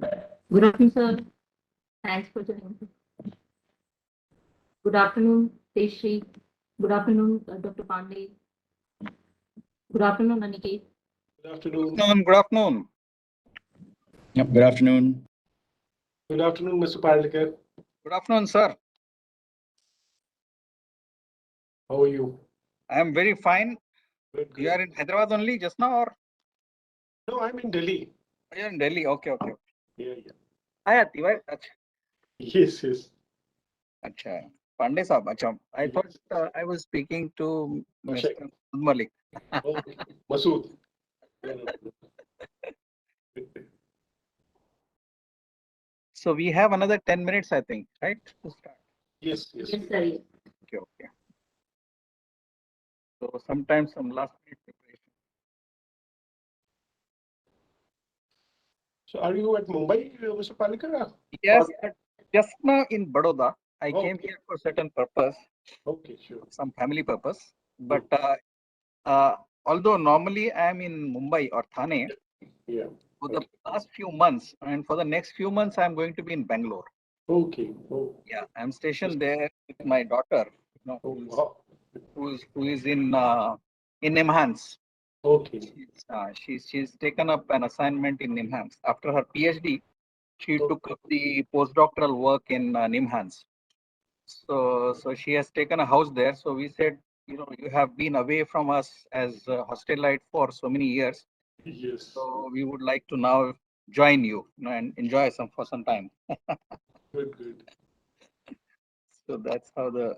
Good afternoon, sir. Thanks for joining. Good afternoon, Teshri. Good afternoon, Dr. Pandey. Good afternoon, Aniket. Good afternoon. Good afternoon. Yep, good afternoon. Good afternoon, Mr. Parlikar. Good afternoon, sir. How are you? I am very fine. Good, You are in Hyderabad only just now, or No, I'm in Delhi. you are in Delhi? Okay. Yeah. Hi, Ati, right? Yes. Acha. Pandey Saab. Acha. I Yes. thought I was speaking to Ashek. Mr. Malik. Oh, Masood. So we have another 10 minutes, I think, right? To start. Yes. Yes, sir. Yes. Okay. So sometimes some last minute preparation. So are you at Mumbai, Mr. Parlikar? Yes, just now in Baroda, I came Okay. here for certain purpose, Okay, sure. some family purpose. But although normally I am in Mumbai or Thane, Yeah. for the past few months, and for the next few months, I'm going to be in Bangalore. Okay. Oh, Yeah, I'm stationed there with my daughter, wow. who is in Nimhans. Okay. She's taken up an assignment in Nimhans. After her PhD, she Oh. took up the postdoctoral work in Nimhans. So she has taken a house there. So we said, you have been away from us as a hostelite for so many years. Yes. So we would like to now join you, and enjoy for some time. Good. So that's how the.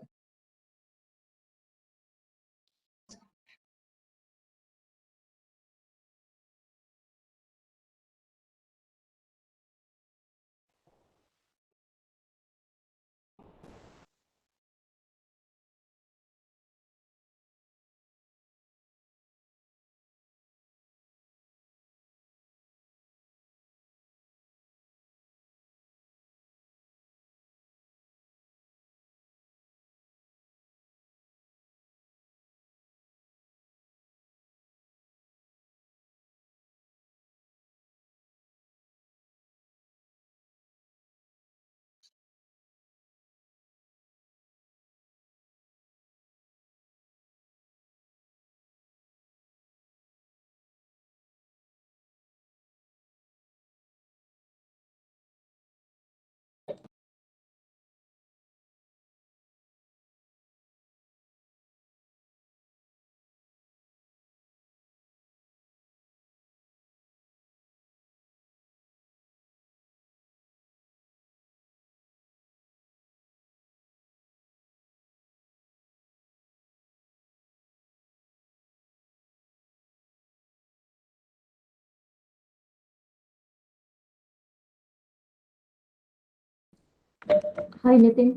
Hi, Nitin.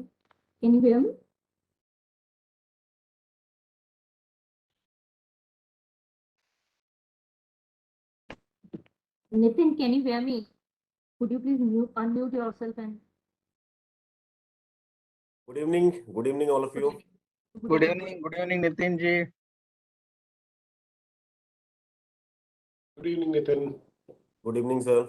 Can you hear me? Nitin, can you hear me? Could you please unmute yourself and. Good evening, all of you. Good evening, Nitin ji. Good evening, Nitin. Good evening, sir.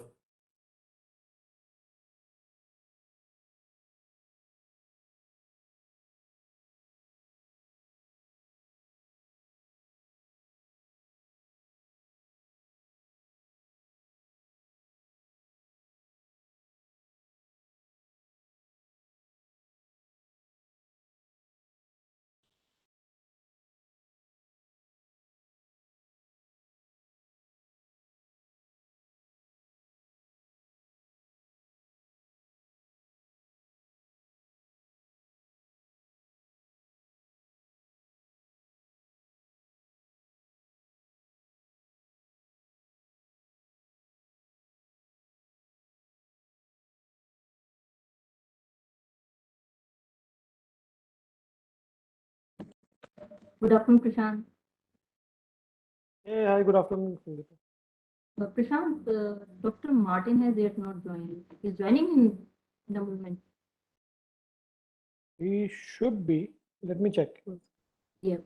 Good afternoon, Prashant. Hey, hi, good afternoon. Prashant, Dr. Martin has yet not joined. He's joining in a moment. We should be. Let me check. Yeah.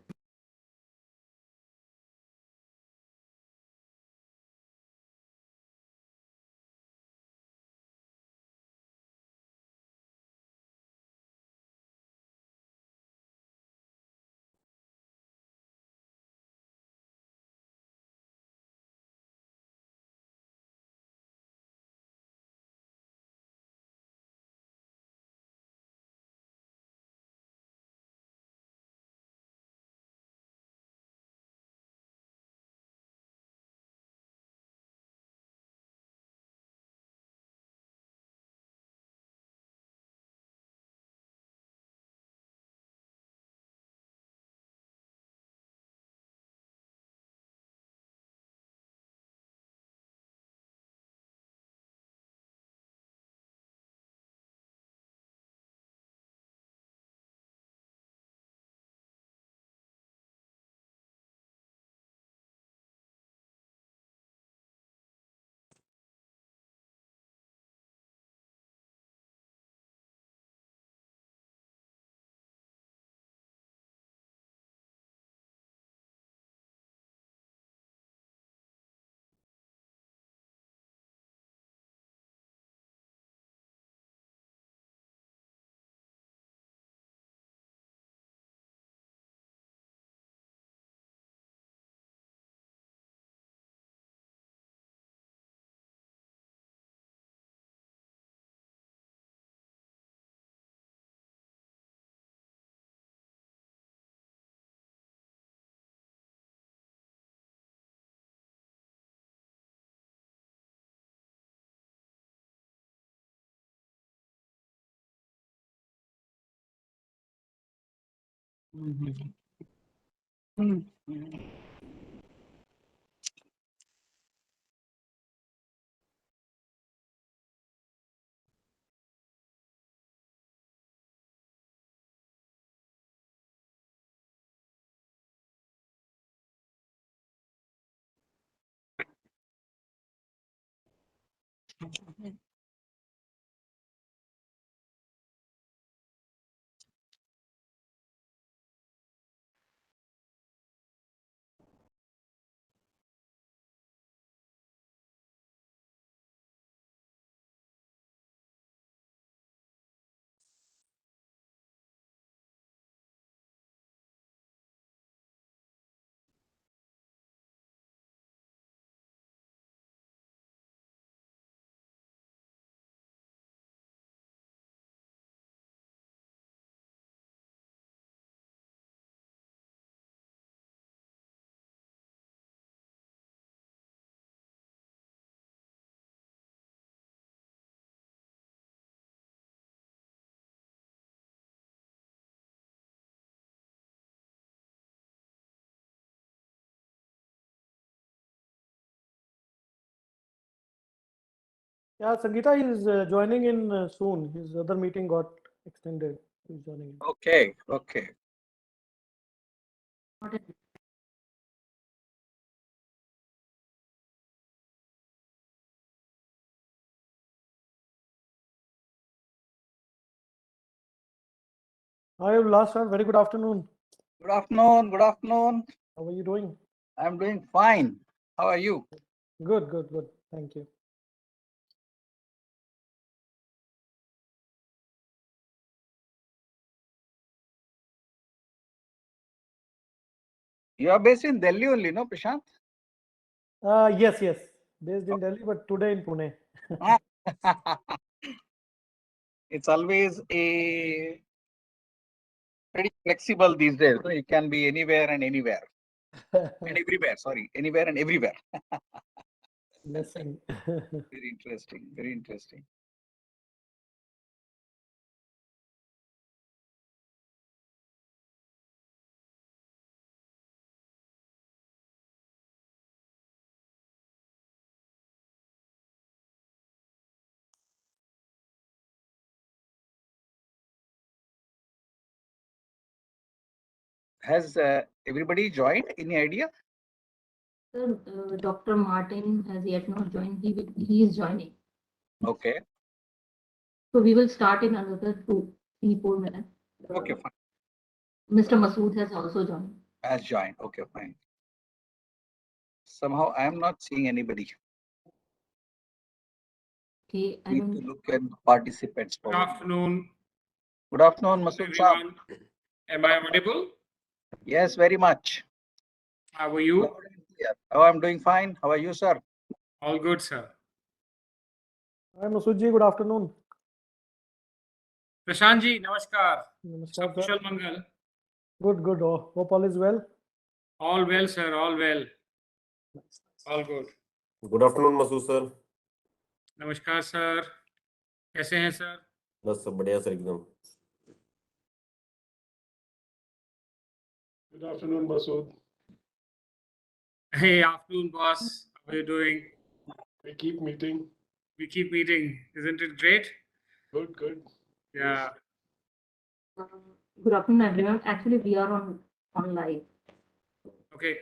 Yeah, Sangeeta is joining in soon. His other meeting got extended. He's joining in. Okay, okay. Not a- Hi, Ullas sir. Very good afternoon. Good afternoon. Good afternoon. How are you doing? I'm doing fine. How are you? Good, good, good. Thank you. You are based in Delhi only, no, Prashant? Yes, yes. Based in Delhi, but today in Pune. It's always a pretty flexible these days. No? You can be anywhere and anywhere and everywhere. Sorry, anywhere and everywhere. Blessing. Very interesting. Very interesting. Has everybody joined? Any idea? Sir, Dr. Martin has yet not joined. He is joining. Okay. So we will start in another 2, 3, 4 minutes. Okay, fine. Mr. Masood has also joined. Has joined. Okay, fine. Somehow I am not seeing anybody. Okay, I Need don't. to look at participants. Good Probably. afternoon, Good afternoon, Masood Saab. everyone. Am I audible? Yes, very much. How are you? Loud and clear. Oh, I'm doing fine. How are you, sir? All good, sir. Hi, Masudji. Good afternoon. Prashant ji, namaskar. Namaskar, sir. Kushal Mangal. Good, good. Oh, hope all is well. All well, sir. All well. Nice, nice. All good. Good afternoon, Masood sir. नमस्कार sir कैसे हैं sir बस सब बढ़िया sir एकदम. Good afternoon, Masood. Hey, afternoon, boss. How are you doing? We keep meeting. We keep meeting. Isn't it great? Good, good. Yeah. Good afternoon, everyone. Actually, we are on live. Okay.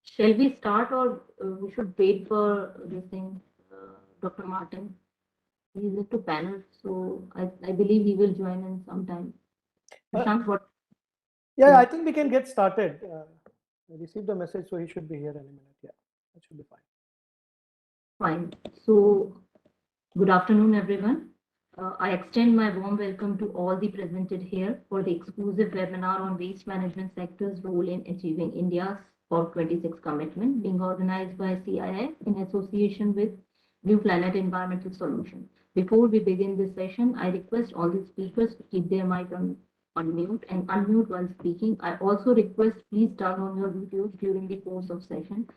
Shall we start or we should wait for this thing, Dr. Martin? He's into panel, so I believe he will join in sometime. Prashant, what? Yeah, I think we can get started. I received a message, so he should be here in a minute. Yeah, that should be fine. Fine. So, good afternoon, everyone. I extend my warm welcome to all the presented here for the exclusive webinar on waste management sector's role in achieving India's COP26 commitment, being organized by CII in association with Blue Planet Environmental Solution. Before we begin this session, I request all the speakers to keep their mic on mute and unmute while speaking. I also request please turn on your videos during the course of session.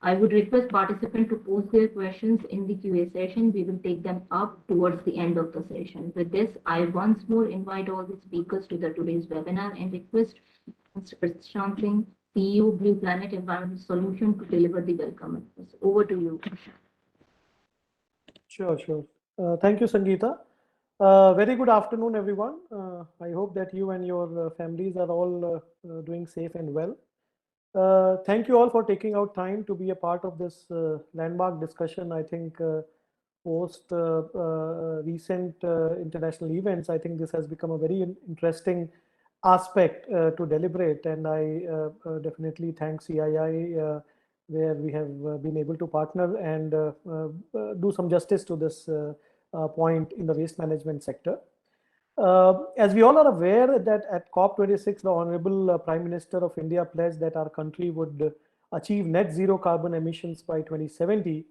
I would request participants to post their questions in the QA session. We will take them up towards the end of the session. With this, I once more invite all the speakers to today's webinar and request Mr. Prashant Singh, CEO, Blue Planet Environmental Solution, to deliver the welcome address. Over to you, Prashant. Sure. Thank you, Sangeeta. Very good afternoon, everyone. I hope that you and your families are all doing safe and well. Thank you all for taking out time to be a part of this landmark discussion. I think post recent international events, I think this has become a very interesting aspect to deliberate, and I definitely thank CII where we have been able to partner and do some justice to this point in the waste management sector. As we all are aware that at COP26, the Honorable Prime Minister of India pledged that our country would achieve net zero carbon emissions by 2070.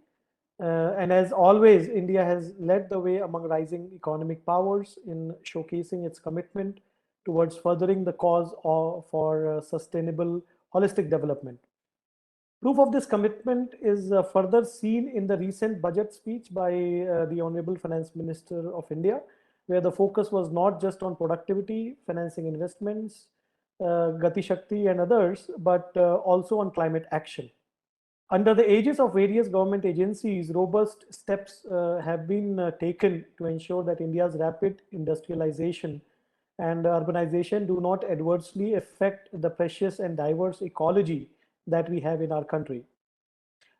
And as always, India has led the way among rising economic powers in showcasing its commitment towards furthering the cause for sustainable holistic development. Proof of this commitment is further seen in the recent budget speech by the Honorable Finance Minister of India, where the focus was not just on productivity, financing investments, Gati Shakti and others, but also on climate action. Under the aegis of various government agencies, robust steps have been taken to ensure that India's rapid industrialization and urbanization do not adversely affect the precious and diverse ecology that we have in our country.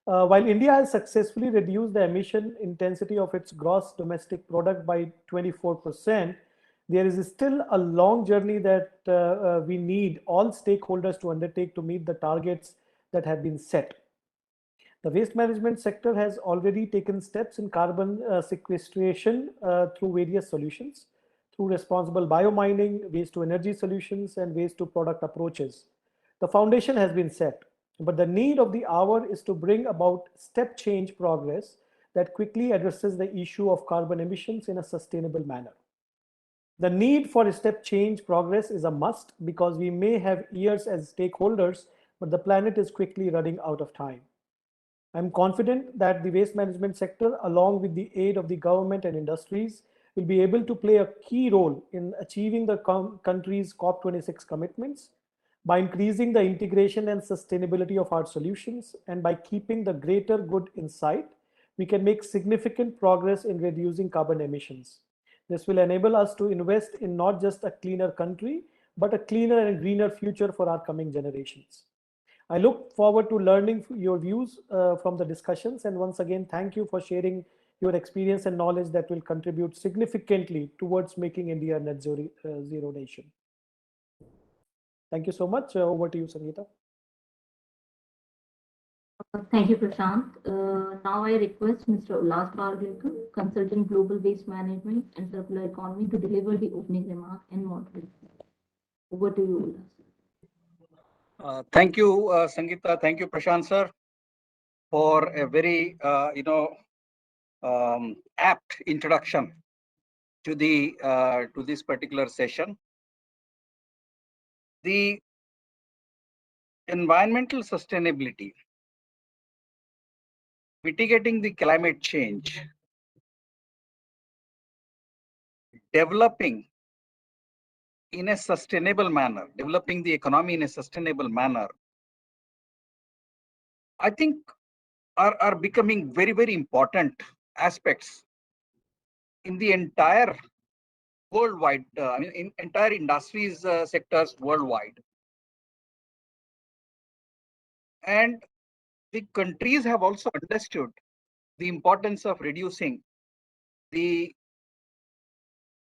While India has successfully reduced the emission intensity of its gross domestic product by 24%, there is still a long journey that we need all stakeholders to undertake to meet the targets that have been set. The waste management sector has already taken steps in carbon sequestration through various solutions, through responsible biomining, waste to energy solutions, and waste to product approaches. The foundation has been set, but the need of the hour is to bring about step change progress that quickly addresses the issue of carbon emissions in a sustainable manner. The need for a step change progress is a must because we may have years as stakeholders, but the planet is quickly running out of time. I'm confident that the waste management sector, along with the aid of the government and industries, will be able to play a key role in achieving the country's COP26 commitments by increasing the integration and sustainability of our solutions, and by keeping the greater good in sight, we can make significant progress in reducing carbon emissions. This will enable us to invest in not just a cleaner country, but a cleaner and greener future for our coming generations. I look forward to learning your views from the discussions, and once again, thank you for sharing your experience and knowledge that will contribute significantly towards making India a net zero nation. Thank you so much. Over to you, Sangeeta. Thank you, Prashant. Now I request Mr. Ullas Pargelkar, Consultant Global Waste Management and Circular Economy, to deliver the opening remark and moderate. Over to you, Ullas. Thank you, Sangeeta. Thank you, Prashant sir, for a very apt introduction to this particular session. The environmental sustainability, mitigating the climate change, developing in a sustainable manner, developing the economy in a sustainable manner, I think are becoming very, very important aspects in the entire worldwide, in entire industries sectors worldwide. And the countries have also understood the importance of reducing the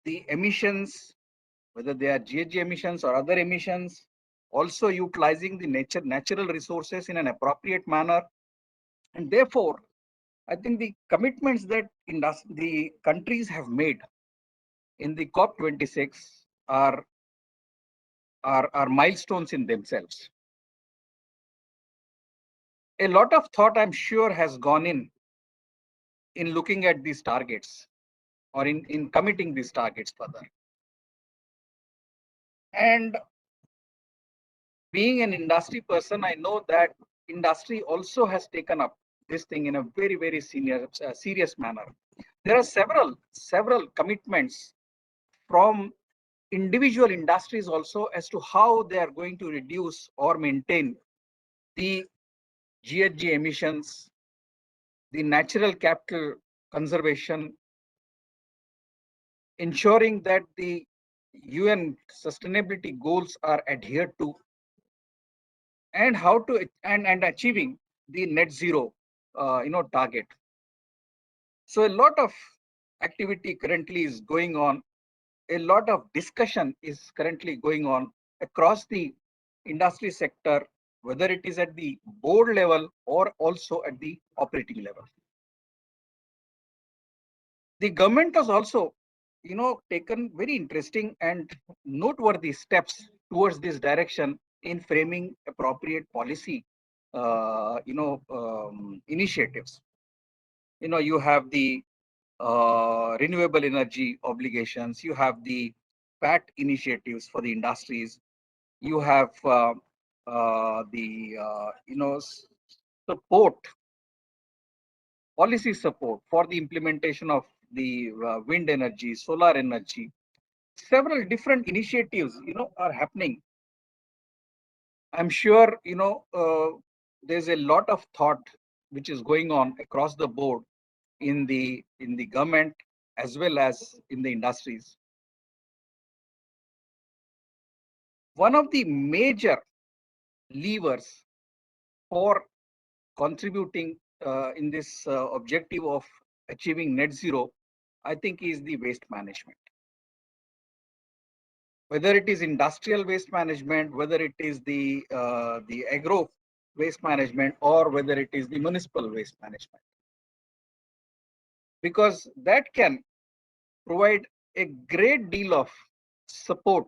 emissions, whether they are GHG emissions or other emissions, also utilizing the natural resources in an appropriate manner. And therefore, I think the commitments that the countries have made in the COP26 are milestones in themselves. A lot of thought, I'm sure, has gone in looking at these targets or in committing these targets further. And being an industry person, I know that industry also has taken up this thing in a very, very serious manner. There are several commitments from individual industries also as to how they are going to reduce or maintain the GHG emissions, the natural capital conservation, ensuring that the UN sustainability goals are adhered to, and how to and achieving the net zero target. So a lot of activity currently is going on. A lot of discussion is currently going on across the industry sector, whether it is at the board level or also at the operating level. The government has also, taken very interesting and noteworthy steps towards this direction in framing appropriate policy, initiatives. You have the renewable energy obligations, you have the PAT initiatives for the industries, you have support, policy support for the implementation of the wind energy, solar energy. Several different initiatives, are happening. I'm sure, there's a lot of thought which is going on across the board in the government as well as in the industries. One of the major levers for contributing in this objective of achieving net zero, I think, is the waste management. Whether it is industrial waste management, whether it is the agro waste management, or whether it is the municipal waste management, because that can provide a great deal of support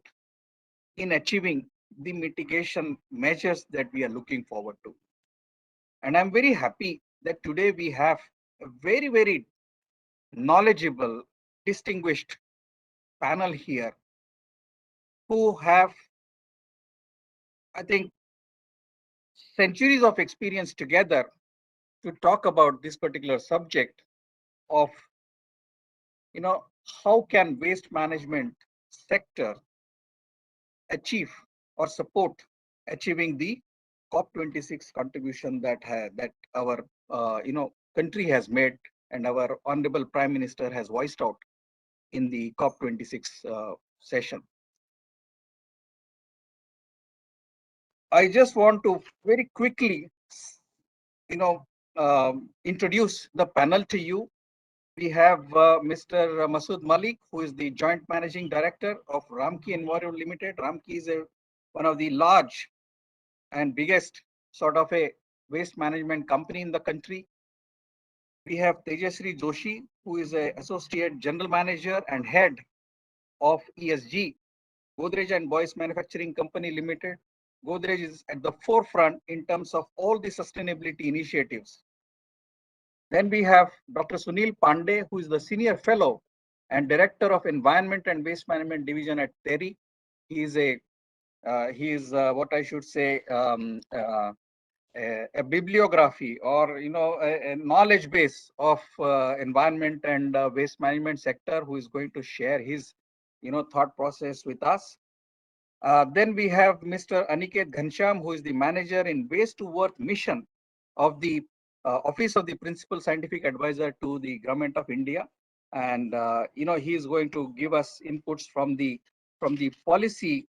in achieving the mitigation measures that we are looking forward to. And I'm very happy that today we have a very, very knowledgeable, distinguished panel here who have, I think, centuries of experience together to talk about this particular subject of, how can waste management sector achieve or support achieving the COP26 contribution that our country has made and our honorable Prime Minister has voiced out in the COP26 session. I just want to very quickly, introduce the panel to you. We have Mr. Masood Malik, who is the Joint Managing Director of Ramki Enviro Limited. Ramki is one of the large and biggest sort of a waste management company in the country. We have Tejasri Joshi, who is an Associate General Manager and Head of ESG, Godrej and Boyce Manufacturing Company Limited. Godrej is at the forefront in terms of all the sustainability initiatives. Then we have Dr. Sunil Pandey, who is the Senior Fellow and Director of Environment and Waste Management Division at TERI. He is what I should say, a bibliography or a knowledge base of environment and waste management sector, who is going to share his thought process with us. Then we have Mr. Aniket Ghansham, who is the manager in Waste to Worth mission of the Office of the Principal Scientific Advisor to the Government of India, and he is going to give us inputs from the policy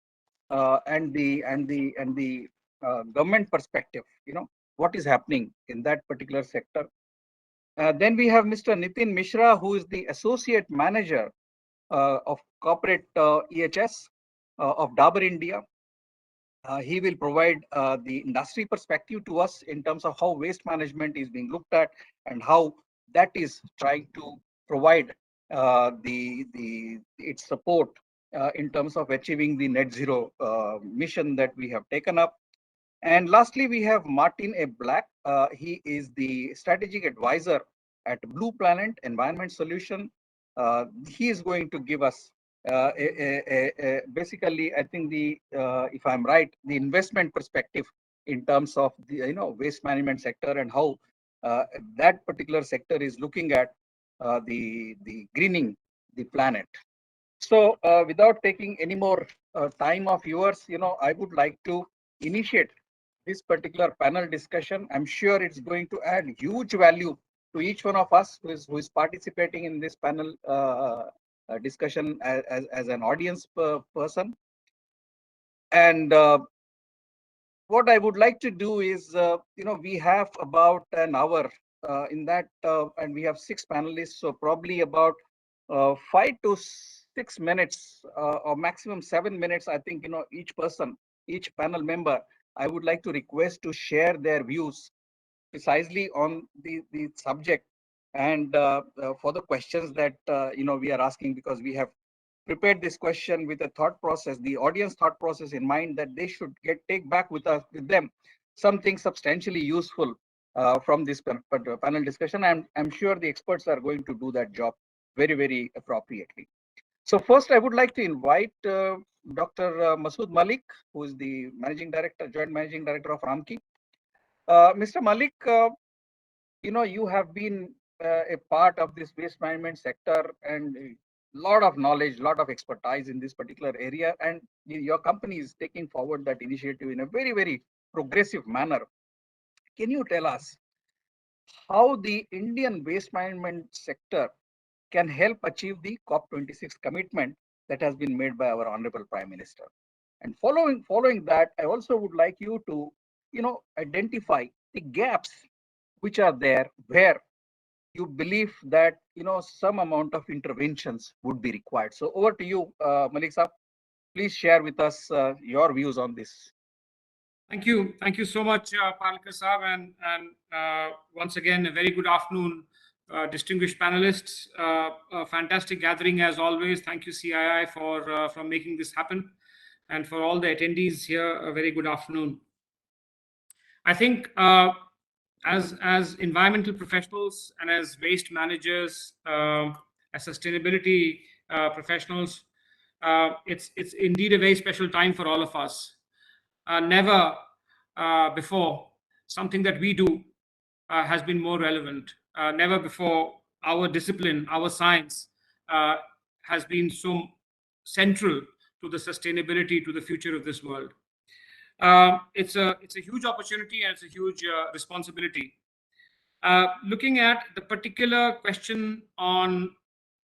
and the government perspective, what is happening in that particular sector. Then we have Mr. Nitin Mishra, who is the Associate Manager of Corporate EHS of Dabur India. He will provide the industry perspective to us in terms of how waste management is being looked at and how that is trying to provide its support in terms of achieving the net zero mission that we have taken up. And lastly, we have Martin A. Black. He is the strategic advisor at Blue Planet Environment Solution. He is going to give us basically, I think if I'm right, the investment perspective in terms of the waste management sector and how that particular sector is looking at the greening the planet. So without taking any more time of yours, I would like to initiate this particular panel discussion. I'm sure it's going to add huge value to each one of us who is participating in this panel discussion as an audience person. And what I would like to do is, we have about an hour in that, and we have 6 panelists, so probably about 5 to 6 minutes or maximum 7 minutes. I think, each panel member, I would like to request to share their views precisely on the subject and for the questions that, we are asking, because we have prepared this question with a thought process, the audience thought process in mind, that they should take back with them something substantially useful from this panel discussion. I'm sure the experts are going to do that job very, very appropriately. So first, I would like to invite Dr. Masood Malik, who is the Joint Managing Director of Ramki. Mr. Malik, you have been a part of this waste management sector and a lot of knowledge, lot of expertise in this particular area, and your company is taking forward that initiative in a very, very progressive manner. Can you tell us how the Indian waste management sector can help achieve the COP26 commitment that has been made by our Honorable Prime Minister? And following that, I also would like you to, identify the gaps which are there where you believe that, some amount of interventions would be required. So over to you, Malik Saab. Please share with us your views on this. Thank you. Thank you so much, Palkar Saab. And once again, a very good afternoon, distinguished panelists. A fantastic gathering as always. Thank you, CII, for making this happen. And for all the attendees here, a very good afternoon. I think as environmental professionals and as waste managers, as sustainability professionals, it's indeed a very special time for all of us. Never before something that we do has been more relevant. Never before our discipline, our science has been so central to the sustainability, to the future of this world. It's a huge opportunity and it's a huge responsibility. Looking at the particular question on,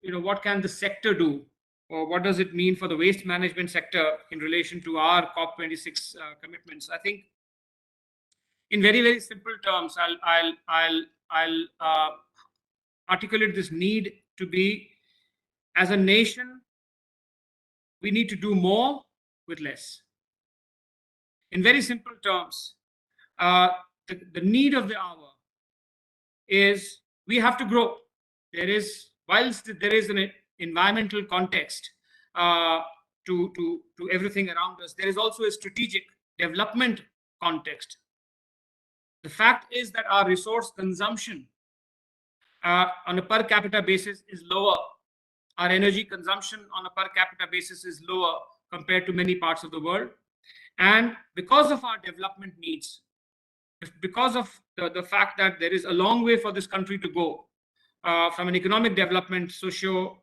what can the sector do, or what does it mean for the waste management sector in relation to our COP26 commitments? I think, in very, very simple terms, I'll articulate this need to be, as a nation, we need to do more with less. In very simple terms, the need of the hour is we have to grow. Whilst there is an environmental context to everything around us, there is also a strategic development context. The fact is that our resource consumption on a per capita basis is lower. Our energy consumption on a per capita basis is lower compared to many parts of the world. And because of our development needs, because of the fact that there is a long way for this country to go from an economic development, social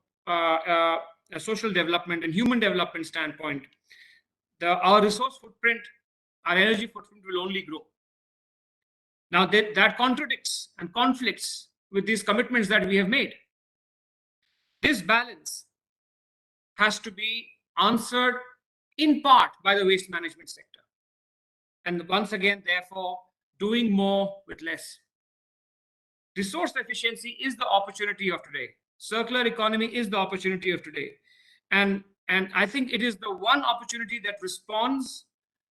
development and human development standpoint, our resource footprint, our energy footprint will only grow. Now that contradicts and conflicts with these commitments that we have made. This balance has to be answered in part by the waste management sector. And once again, therefore, doing more with less. Resource efficiency is the opportunity of today. Circular economy is the opportunity of today. And I think it is the one opportunity that responds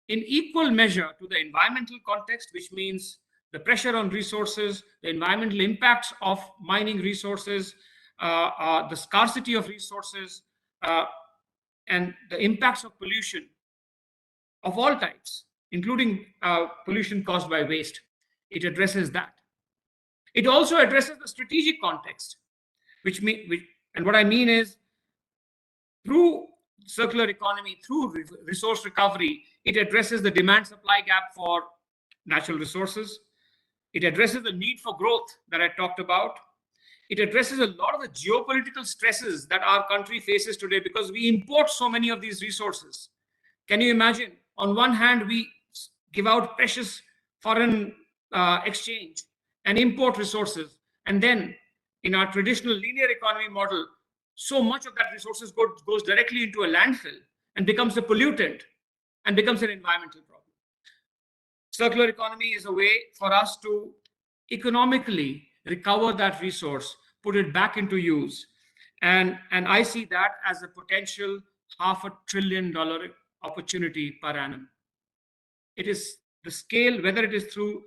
in equal measure to the environmental context, which means the pressure on resources, the environmental impacts of mining resources, the scarcity of resources, and the impacts of pollution of all types, including pollution caused by waste. It addresses that. It also addresses the strategic context, and what I mean is, through circular economy, through resource recovery, it addresses the demand-supply gap for natural resources. It addresses the need for growth that I talked about. It addresses a lot of the geopolitical stresses that our country faces today because we import so many of these resources. Can you imagine? On one hand, we give out precious foreign exchange and import resources. And then in our traditional linear economy model, so much of that resources goes directly into a landfill and becomes a pollutant and becomes an environmental problem. Circular economy is a way for us to economically recover that resource, put it back into use. And I see that as a potential $500 billion opportunity per annum. It is the scale, whether it is through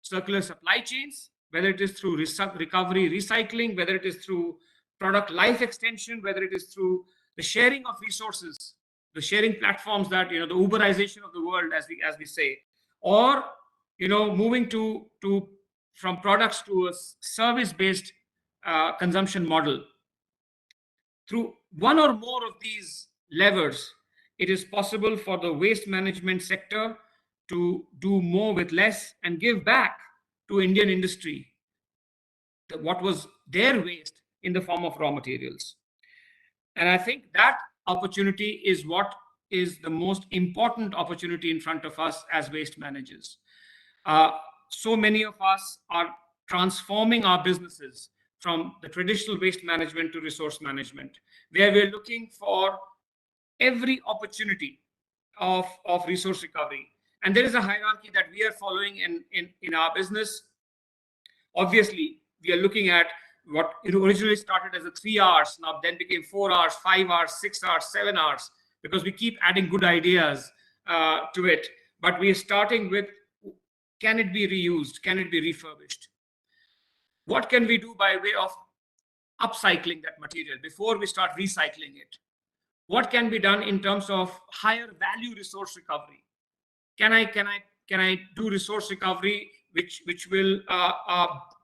circular supply chains, whether it is through recovery, recycling, whether it is through product life extension, whether it is through the sharing of resources, the sharing platforms that, the Uberization of the world, as we say, or, moving from products to a service-based consumption model. Through one or more of these levers, it is possible for the waste management sector to do more with less and give back to Indian industry what was their waste in the form of raw materials. And I think that opportunity is what is the most important opportunity in front of us as waste managers. So many of us are transforming our businesses from the traditional waste management to resource management, where we're looking for every opportunity of resource recovery. And there is a hierarchy that we are following in our business. Obviously, we are looking at what originally started as a 3 hours, now then became 4 hours, 5 hours, 6 hours, 7 hours, because we keep adding good ideas to it. But we are starting with, can it be reused? Can it be refurbished? What can we do by way of upcycling that material before we start recycling it? What can be done in terms of higher value resource recovery? Can I do resource recovery which will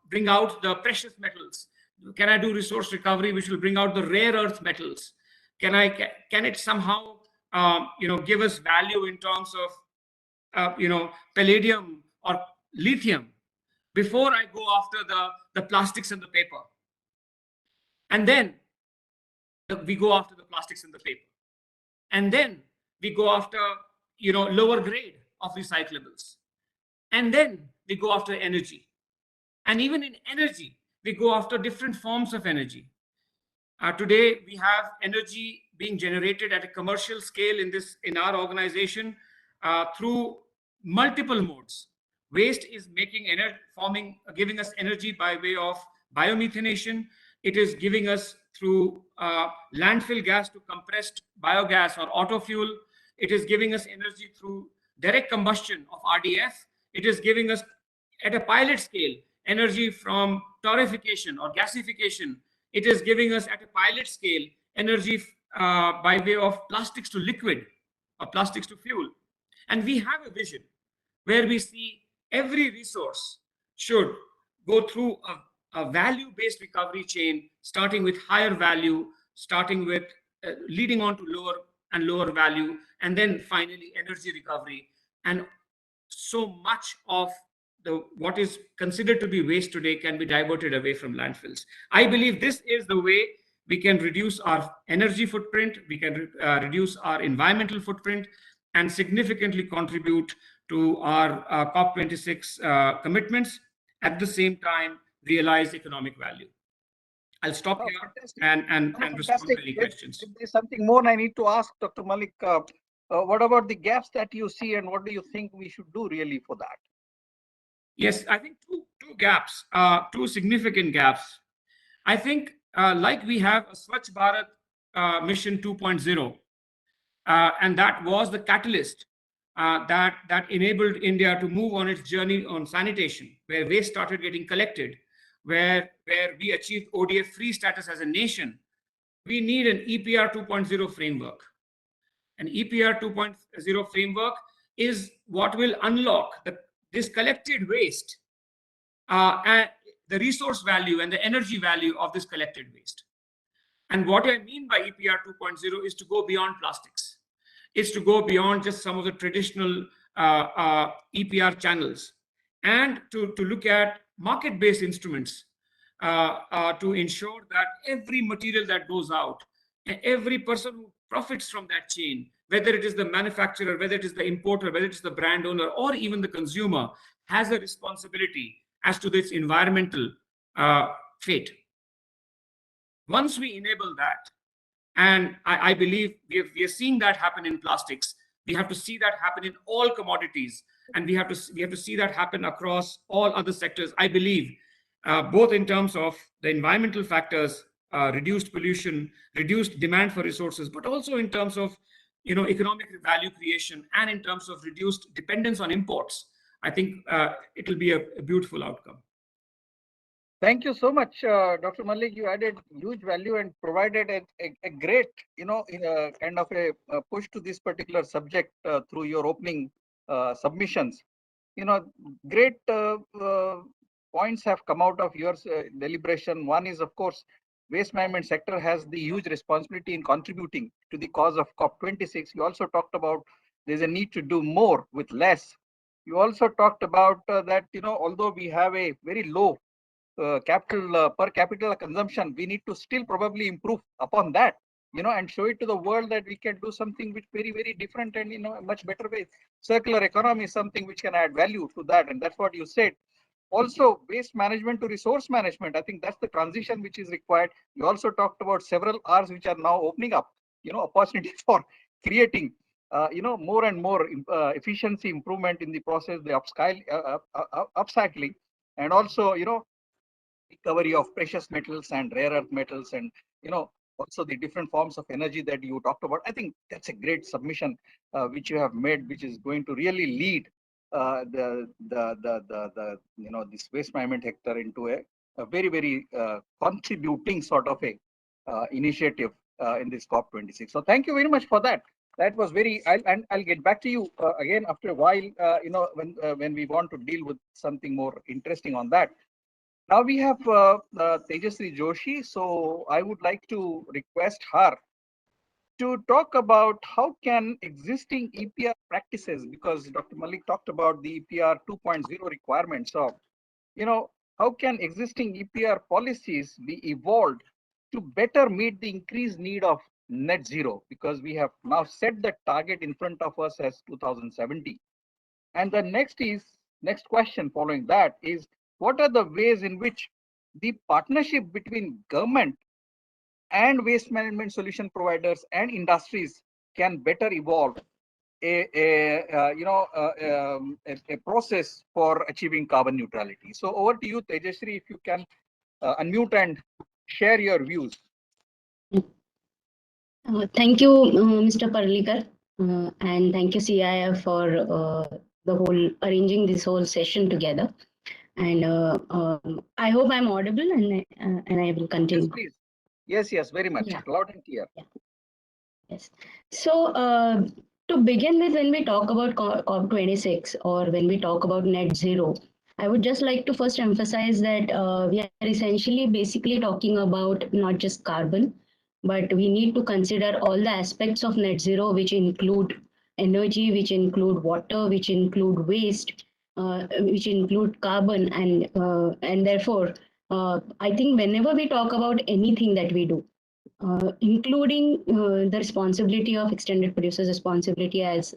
bring out the precious metals? Can I do resource recovery which will bring out the rare earth metals? Can it somehow give us value in terms of palladium or lithium before I go after the plastics and the paper? And then we go after the plastics and the paper. And then we go after lower grade of recyclables. And then we go after energy. And even in energy, we go after different forms of energy. Today, we have energy being generated at a commercial scale in our organization through multiple modes. Waste is giving us energy by way of biomethanation. It is giving us through landfill gas to compressed biogas or auto fuel. It is giving us energy through direct combustion of RDF. It is giving us, at a pilot scale, energy from torrefication or gasification. It is giving us, at a pilot scale, energy by way of plastics to liquid or plastics to fuel. And we have a vision where we see every resource should go through a value-based recovery chain, starting with higher value, starting with leading on to lower and lower value, and then finally energy recovery. And so much of what is considered to be waste today can be diverted away from landfills. I believe this is the way we can reduce our energy footprint, we can reduce our environmental footprint, and significantly contribute to our COP26 commitments, at the same time realize economic value. I'll stop here and respond to any questions. If there's something more I need to ask Dr. Malik, What about the gaps that you see, and what do you think we should do really for that? Yes, I think two gaps, two significant gaps. I think like we have a Swachh Bharat Mission 2.0, and that was the catalyst that enabled India to move on its journey on sanitation, where waste started getting collected, where we achieved ODF-free status as a nation. We need an EPR 2.0 framework. An EPR 2.0 framework is what will unlock this collected waste, and the resource value and the energy value of this collected waste. And what I mean by EPR 2.0 is to go beyond plastics. It's to go beyond just some of the traditional EPR channels, and to look at market-based instruments to ensure that every material that goes out, every person who profits from that chain, whether it is the manufacturer, whether it is the importer, whether it is the brand owner, or even the consumer, has a responsibility as to this environmental fate. Once we enable that, and I believe we are seeing that happen in plastics, we have to see that happen in all commodities, and we have to see that happen across all other sectors. I believe both in terms of the environmental factors, reduced pollution, reduced demand for resources, but also in terms of economic value creation, and in terms of reduced dependence on imports. I think it will be a beautiful outcome. Thank you so much, Dr. Malik. You added huge value and provided a great, kind of a push to this particular subject through your opening submissions. Great points have come out of your deliberation. One is, of course, waste management sector has the huge responsibility in contributing to the cause of COP26. You also talked about there's a need to do more with less. You also talked about that, although we have a very low capital per capita consumption, we need to still probably improve upon that, and show it to the world that we can do something which very, very different and a much better way. Circular economy is something which can add value to that, and that's what you said. Also, waste management to resource management, I think that's the transition which is required. You also talked about several R's which are now opening up, opportunities for creating more and more efficiency improvement in the process, the upcycling, and also recovery of precious metals and rare earth metals, and also the different forms of energy that you talked about. I think that's a great submission which you have made, which is going to really lead this waste management sector into a very, very contributing sort of a initiative in this COP26. So thank you very much for that. That was very. I'll get back to you again after a while. When we want to deal with something more interesting on that. Now we have Tejasri Joshi, so I would like to request her to talk about how can existing EPR practices, because Dr. Malik talked about the EPR 2.0 requirements. So, how can existing EPR policies be evolved to better meet the increased need of net zero? Because we have now set the target in front of us as 2070. And the next question following that is, what are the ways in which the partnership between government and waste management solution providers and industries can better evolve a process for achieving carbon neutrality? So over to you, Tejasri, if you can unmute and share your views. Thank you, Mr. Parlikar, and thank you, CIF, for the whole arranging this whole session together. And I hope I'm audible, and I will continue. Yes, please. Yes, very much. Yeah. Loud and clear. Yeah. Yes. So to begin with, when we talk about COP26 or when we talk about net zero, I would just like to first emphasize that we are essentially basically talking about not just carbon, but we need to consider all the aspects of net zero, which include energy, which include water, which include waste, which include carbon, and therefore, I think whenever we talk about anything that we do, including the responsibility of extended producers' responsibility, as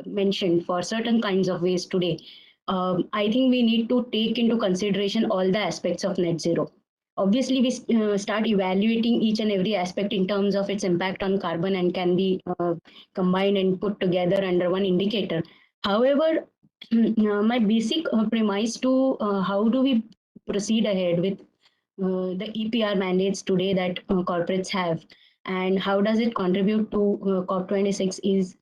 mentioned, for certain kinds of waste today, I think we need to take into consideration all the aspects of net zero. obviously we start evaluating each and every aspect in terms of its impact on carbon and can be combined and put together under one indicator. However, my basic premise to how do we proceed ahead with the EPR mandates today that corporates have, and how does it contribute to COP26 is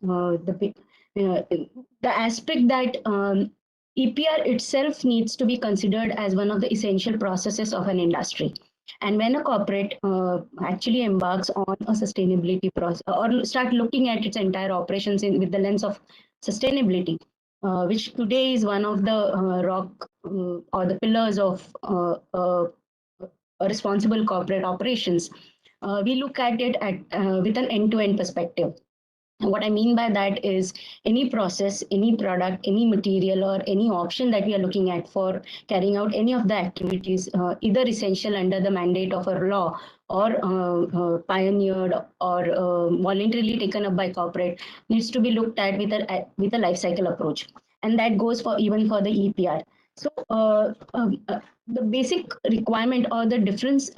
the aspect that EPR itself needs to be considered as one of the essential processes of an industry. And when a corporate actually embarks on a sustainability process or start looking at its entire operations with the lens of sustainability, which today is one of the rock or the pillars of responsible corporate operations, we look at it with an end-to-end perspective. What I mean by that is any process, any product, any material, or any option that we are looking at for carrying out any of the activities, either essential under the mandate of a law or pioneered or voluntarily taken up by corporate, needs to be looked at with a life cycle approach, and that goes for even for the EPR. So the basic requirement or the difference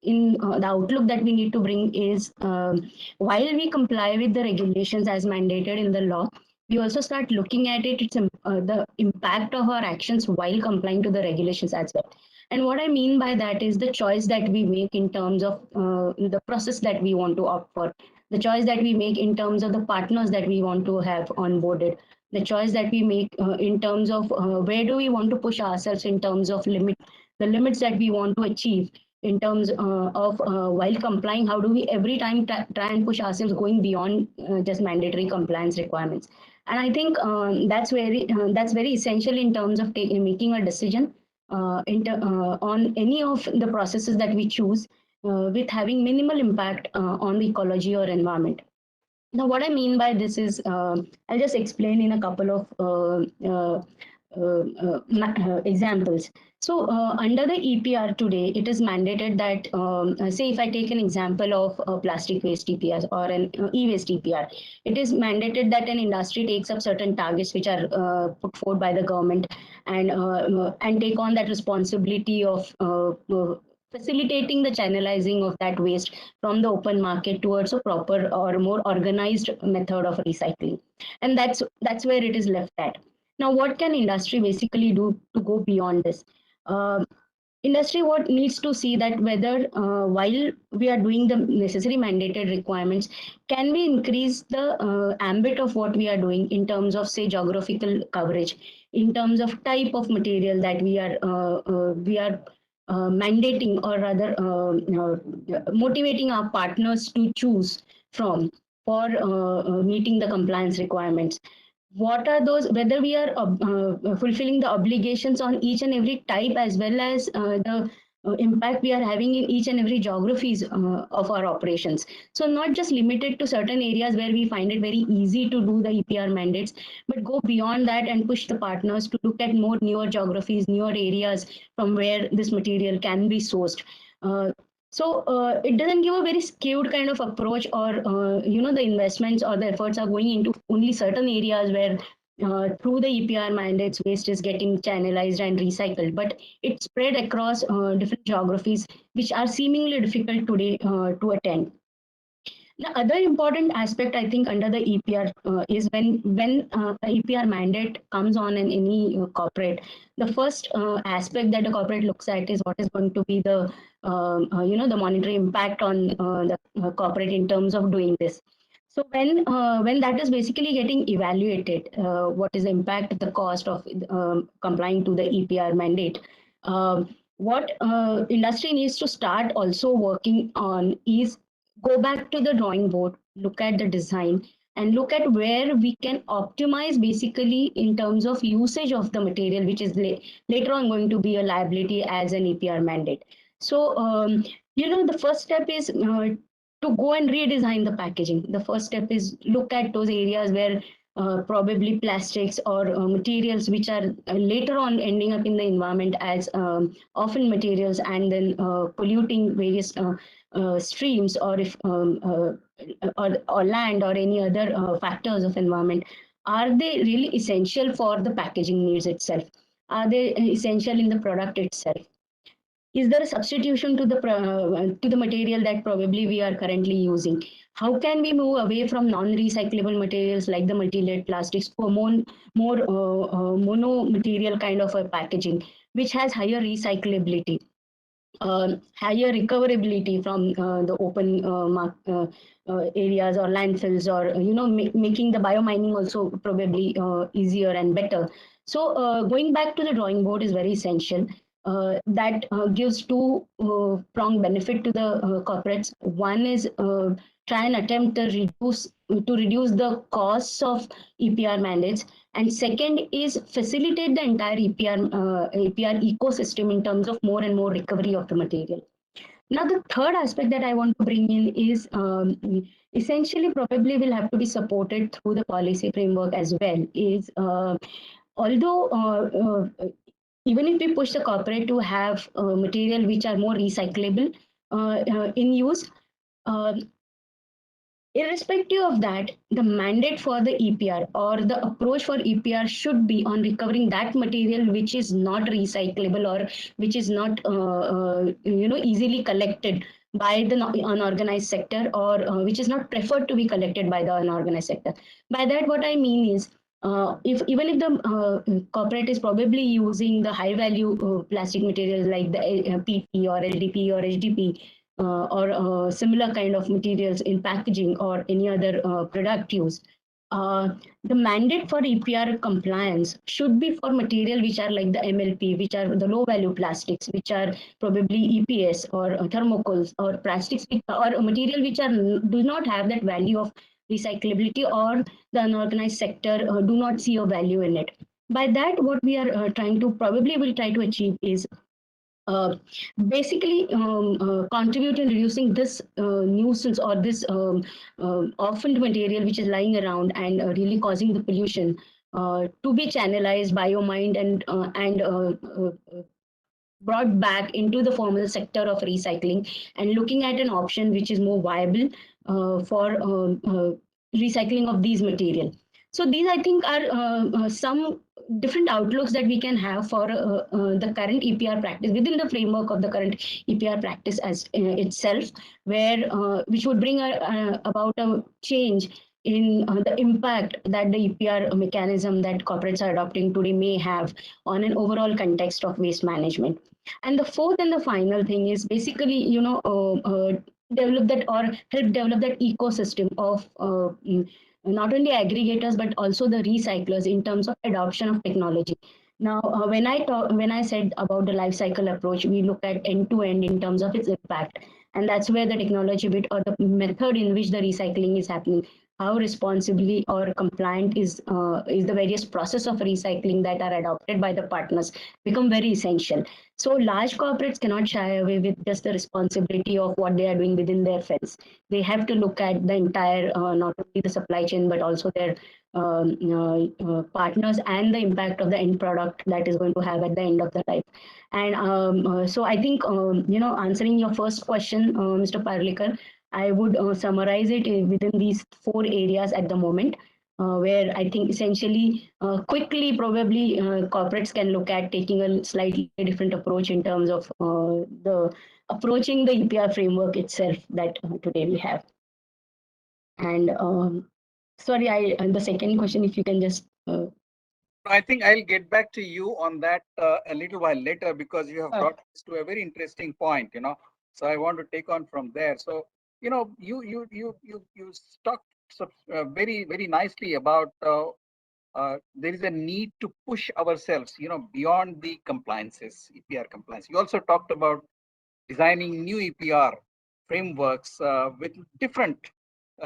in the outlook that we need to bring is while we comply with the regulations as mandated in the law, we also start looking at the impact of our actions while complying to the regulations as well. And what I mean by that is the choice that we make in terms of the process that we want to opt for, the choice that we make in terms of the partners that we want to have onboarded, the choice that we make in terms of where do we want to push ourselves in terms of the limits that we want to achieve in terms of while complying, how do we every time try and push ourselves going beyond just mandatory compliance requirements. And I think that's very essential in terms of making a decision on any of the processes that we choose with having minimal impact on the ecology or environment. Now, what I mean by this is, I'll just explain in a couple of examples. So under the EPR today, it is mandated that, say if I take an example of plastic waste EPR or an e-waste EPR, it is mandated that an industry takes up certain targets which are put forward by the government and take on that responsibility of facilitating the channelizing of that waste from the open market towards a proper or more organized method of recycling. And that's where it is left at. Now, what can industry basically do to go beyond this? Industry what needs to see that whether while we are doing the necessary mandated requirements, can we increase the ambit of what we are doing in terms of, say, geographical coverage, in terms of type of material that we are mandating or rather motivating our partners to choose from for meeting the compliance requirements. What are those, whether we are fulfilling the obligations on each and every type as well as the impact we are having in each and every geographies of our operations. So not just limited to certain areas where we find it very easy to do the EPR mandates, but go beyond that and push the partners to look at more newer geographies, newer areas from where this material can be sourced. So it doesn't give a very skewed kind of approach or, the investments or the efforts are going into only certain areas where through the EPR mandates, waste is getting channelized and recycled, but it's spread across different geographies, which are seemingly difficult today to attend. The other important aspect, I think, under the EPR is when the EPR mandate comes on in any corporate, the first aspect that the corporate looks at is what is going to be the, the monetary impact on the corporate in terms of doing this. So when that is basically getting evaluated, what is the impact, the cost of complying to the EPR mandate, what industry needs to start also working on is go back to the drawing board, look at the design, and look at where we can optimize basically in terms of usage of the material, which is later on going to be a liability as an EPR mandate. So, the first step is to go and redesign the packaging. The first step is look at those areas where probably plastics or materials which are later on ending up in the environment as often materials and then polluting various streams or if or land or any other factors of environment. Are they really essential for the packaging needs itself? Are they essential in the product itself? Is there a substitution to the material that probably we are currently using? How can we move away from non-recyclable materials like the multi-layered plastics for more mono material kind of a packaging, which has higher recyclability, higher recoverability from the open areas or landfills, or making the biomining also probably easier and better. So going back to the drawing board is very essential. That gives two pronged benefit to the corporates. One is try and attempt to reduce the costs of EPR mandates, and second is facilitate the entire EPR ecosystem in terms of more and more recovery of the material. Now, the third aspect that I want to bring in is essentially probably will have to be supported through the policy framework as well. Is although even if we push the corporate to have material which are more recyclable in use, uh, irrespective of that, the mandate for the EPR or the approach for EPR should be on recovering that material which is not recyclable or which is not easily collected by the unorganized sector, or which is not preferred to be collected by the unorganized sector. By that, what I mean is, if even if the corporate is probably using the high value plastic materials like the PP or LDP or HDP, or similar kind of materials in packaging or any other product use. The mandate for EPR compliance should be for material which are like the MLP, which are the low value plastics, which are probably EPS or thermocols or plastics, or material which are do not have that value of recyclability, or the unorganized sector do not see a value in it. By that, what we are trying to probably will try to achieve is basically contribute in reducing this nuisance or this orphaned material which is lying around and really causing the pollution to be channelized, biomined, and brought back into the formal sector of recycling, and looking at an option which is more viable for recycling of these material. So these, I think, are some different outlooks that we can have for the current EPR practice within the framework of the current EPR practice as itself, where which would bring about a change in the impact that the EPR mechanism that corporates are adopting today may have on an overall context of waste management. And the fourth and the final thing is basically, develop that or help develop that ecosystem of not only aggregators but also the recyclers in terms of adoption of technology. Now, when I said about the life cycle approach, we look at end to end in terms of its impact, and that's where the technology bit or the method in which the recycling is happening, how responsibly or compliant is the various process of recycling that are adopted by the partners become very essential. So large corporates cannot shy away with just the responsibility of what they are doing within their fence. They have to look at the entire, not only the supply chain, but also their partners and the impact of the end product that is going to have at the end of the life. And so I think, answering your first question, Mr. Parlikar, I would summarize it within these 4 areas at the moment, where I think essentially quickly probably corporates can look at taking a slightly different approach in terms of approaching the EPR framework itself that today we have. And sorry, the second question, if you can just. I think I'll get back to you on that a little while later, because you have brought us to a very interesting point, So I want to take on from there. So, you talked very, very nicely about there is a need to push ourselves, beyond the compliances, EPR compliance. You also talked about designing new EPR frameworks with different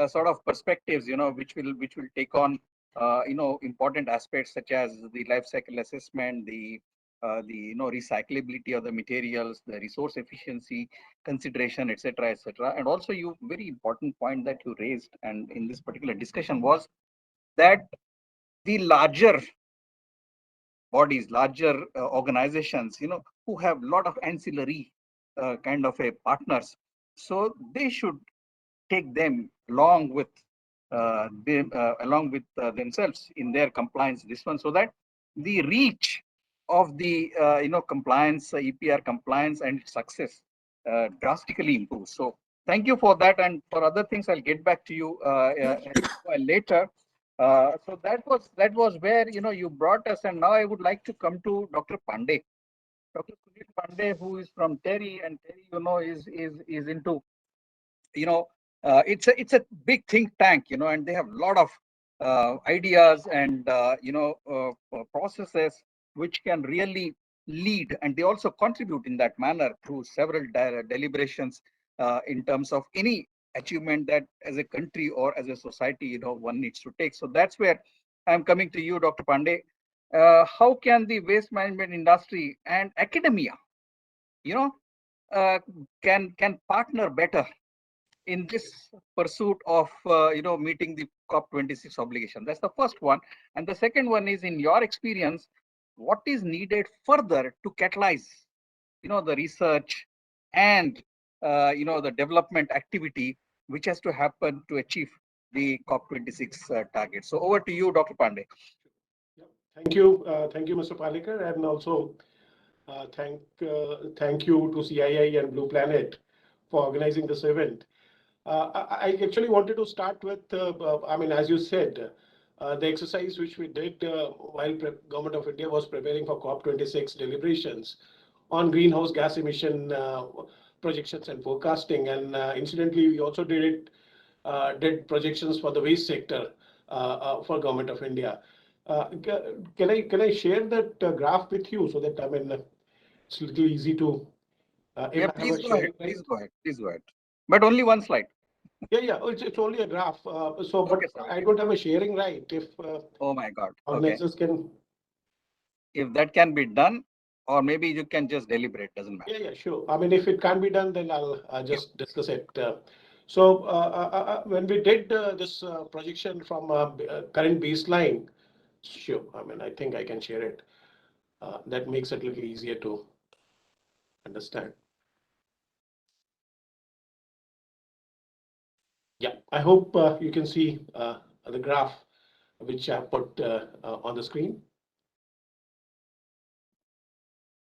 sort of perspectives, which will take on important aspects such as the life cycle assessment, the recyclability of the materials, the resource efficiency consideration, etc., etc. And also, you very important point that you raised, and in this particular discussion, was that the larger bodies, larger organizations, who have a lot of ancillary kind of a partners, so they should take them along with themselves in their compliance, this one, so that the reach of the compliance, EPR compliance and success drastically improves. So thank you for that, and for other things I'll get back to you later. So that was where you brought us, and now I would like to come to Dr. Pandey. Dr. Sunil Pandey, who is from Terry, and Terry, is into, it's a big think tank, and they have a lot of ideas and processes which can really lead, and they also contribute in that manner through several deliberations in terms of any achievement that as a country or as a society one needs to take. So that's where I'm coming to you, Dr. Pandey. How can the waste management industry and academia uh, can partner better in this pursuit of meeting the COP26 obligation? That's the first one. And the second one is, in your experience, what is needed further to catalyze the research and the development activity which has to happen to achieve the COP26 target? So over to you, Dr. Pandey. Thank you, Mr. Palekar, and also thank you to CII and Blue Planet for organizing this event. I actually wanted to start with, I mean, as you said, the exercise which we did while Government of India was preparing for COP26 deliberations on greenhouse gas emission projections and forecasting. And incidentally, we also did projections for the waste sector for Government of India. Can I share that graph with you so that, I mean, it's a little easy to. Yeah, please go ahead. Please go ahead. Please go ahead. But only one slide. Yeah. It's only a graph. So, but Okay, I don't have a sharing right. If oh my God. organizers Okay. can. If that can be done, or maybe you can just deliberate. Doesn't matter. Yeah, sure. I mean, if it can't be done, then I'll just discuss it. When we did this projection from current baseline, sure. I mean, I think I can share it. That makes it a little easier to understand. Yeah, I hope you can see the graph which I put on the screen.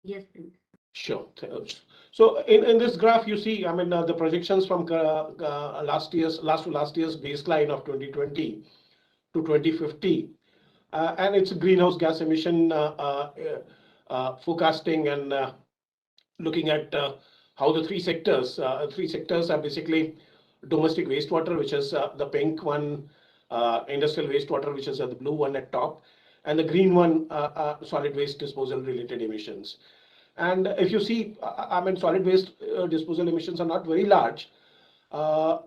Yes, please. Sure. So in this graph, you see, I mean, the projections from last to last year's baseline of 2020 to 2050, and it's greenhouse gas emission forecasting and looking at how the three sectors are basically domestic wastewater, which is the pink one, industrial wastewater, which is the blue one at top, and the green one, solid waste disposal related emissions. And if you see, I mean, solid waste disposal emissions are not very large. The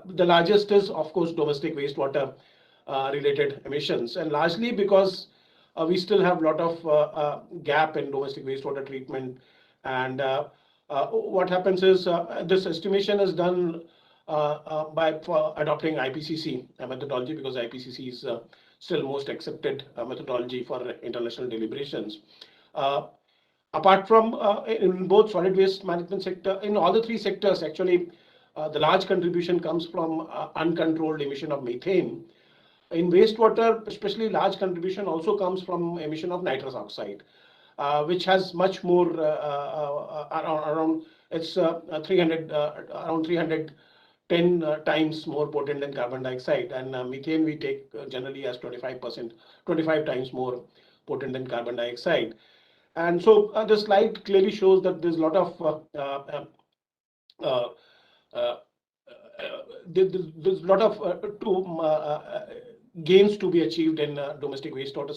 largest is, of course, domestic wastewater related emissions, and largely because we still have a lot of gap in domestic wastewater treatment. And what happens is this estimation is done by adopting IPCC methodology, because IPCC is still most accepted methodology for international deliberations. Apart from in both solid waste management sector, in all the three sectors, actually, the large contribution comes from uncontrolled emission of methane. In wastewater, especially, large contribution also comes from emission of nitrous oxide, which has much more around it's 300 around 310 times more potent than carbon dioxide, and methane we take generally as 25%, 25 times more potent than carbon dioxide. And so the slide clearly shows that there's a lot of there's a lot of gains to be achieved in domestic wastewater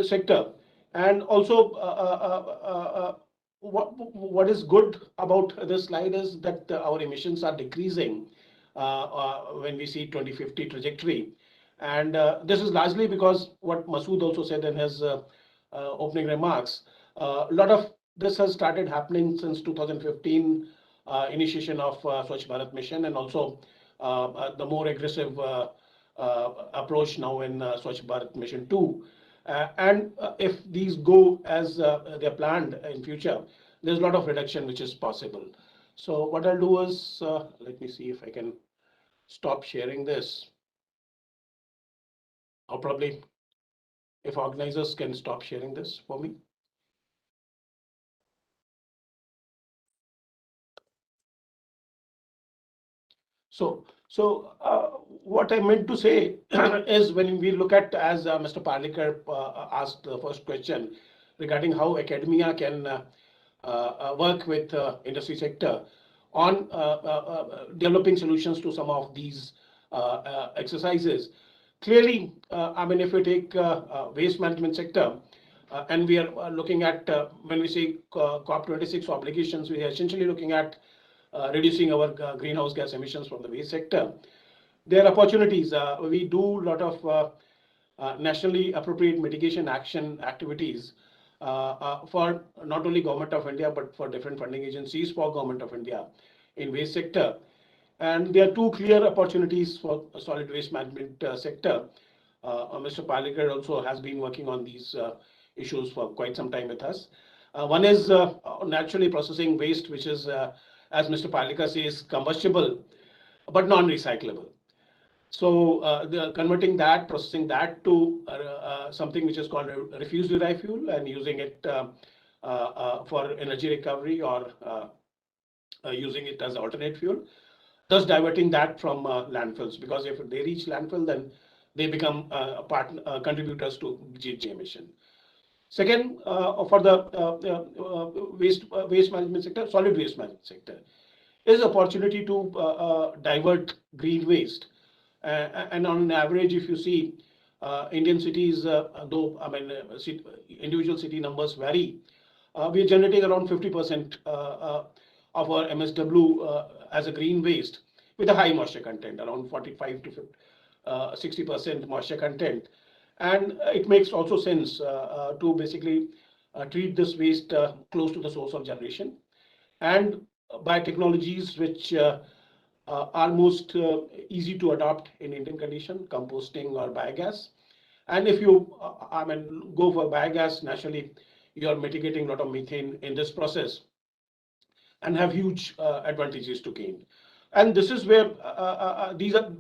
sector. And also, what is good about this slide is that our emissions are decreasing when we see 2050 trajectory. And this is largely because what Masood also said in his opening remarks. A lot of this has started happening since 2015 initiation of Swachh Bharat mission, and also the more aggressive approach now in Swachh Bharat mission 2. And if these go as they're planned in future, there's a lot of reduction which is possible. So what I'll do is, let me see if I can stop sharing this. Or probably If organizers can stop sharing this for me. So what I meant to say is when we look at, as Mr. Parlikar asked the first question regarding how academia can work with industry sector on developing solutions to some of these exercises. Clearly, I mean, if we take waste management sector, and we are looking at, when we say COP26 obligations, we are essentially looking at reducing our greenhouse gas emissions from the waste sector. There are opportunities. We do a lot of nationally appropriate mitigation action activities for not only Government of India, but for different funding agencies for Government of India in waste sector. And there are two clear opportunities for solid waste management sector. Mr. Parlikar also has been working on these issues for quite some time with us. One is naturally processing waste, which is, as Mr. Parlikar says, combustible, but non-recyclable. So converting that, processing that to something which is called a refuse derived fuel and using it for energy recovery or using it as alternate fuel, thus diverting that from landfills, because if they reach landfill, then they become contributors to GHG emission. Second, for the waste management sector, solid waste management sector, is opportunity to divert green waste. And on average, if you see Indian cities, though I mean individual city numbers vary, we are generating around 50% of our MSW as a green waste with a high moisture content, around 45 to 60% moisture content. And it makes also sense to basically treat this waste close to the source of generation, and by technologies which are most easy to adopt in Indian condition, composting or biogas. And if you, I mean, go for biogas, naturally, you are mitigating a lot of methane in this process and have huge advantages to gain. And this is where these are,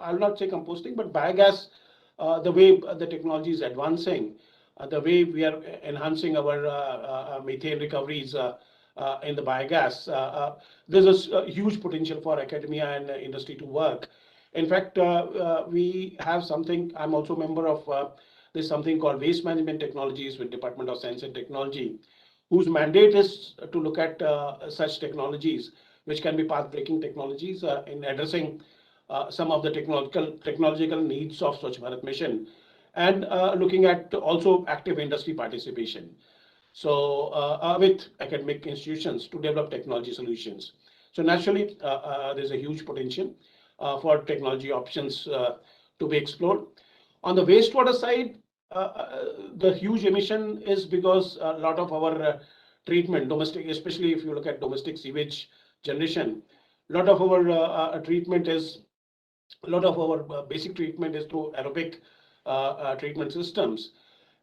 I'll not say composting, but biogas, the way the technology is advancing, the way we are enhancing our methane recoveries in the biogas, there's a huge potential for academia and industry to work. In fact, we have something, I'm also a member of there's something called Waste Management Technologies with Department of Science and Technology, whose mandate is to look at such technologies, which can be path-breaking technologies in addressing some of the technological needs of Swachh Bharat mission, and looking at also active industry participation. So with academic institutions to develop technology solutions. So naturally, there's a huge potential for technology options to be explored. On the wastewater side, the huge emission is because a lot of our treatment, domestic, especially if you look at domestic sewage generation, a lot of our treatment is, a lot of our basic treatment is through aerobic treatment systems.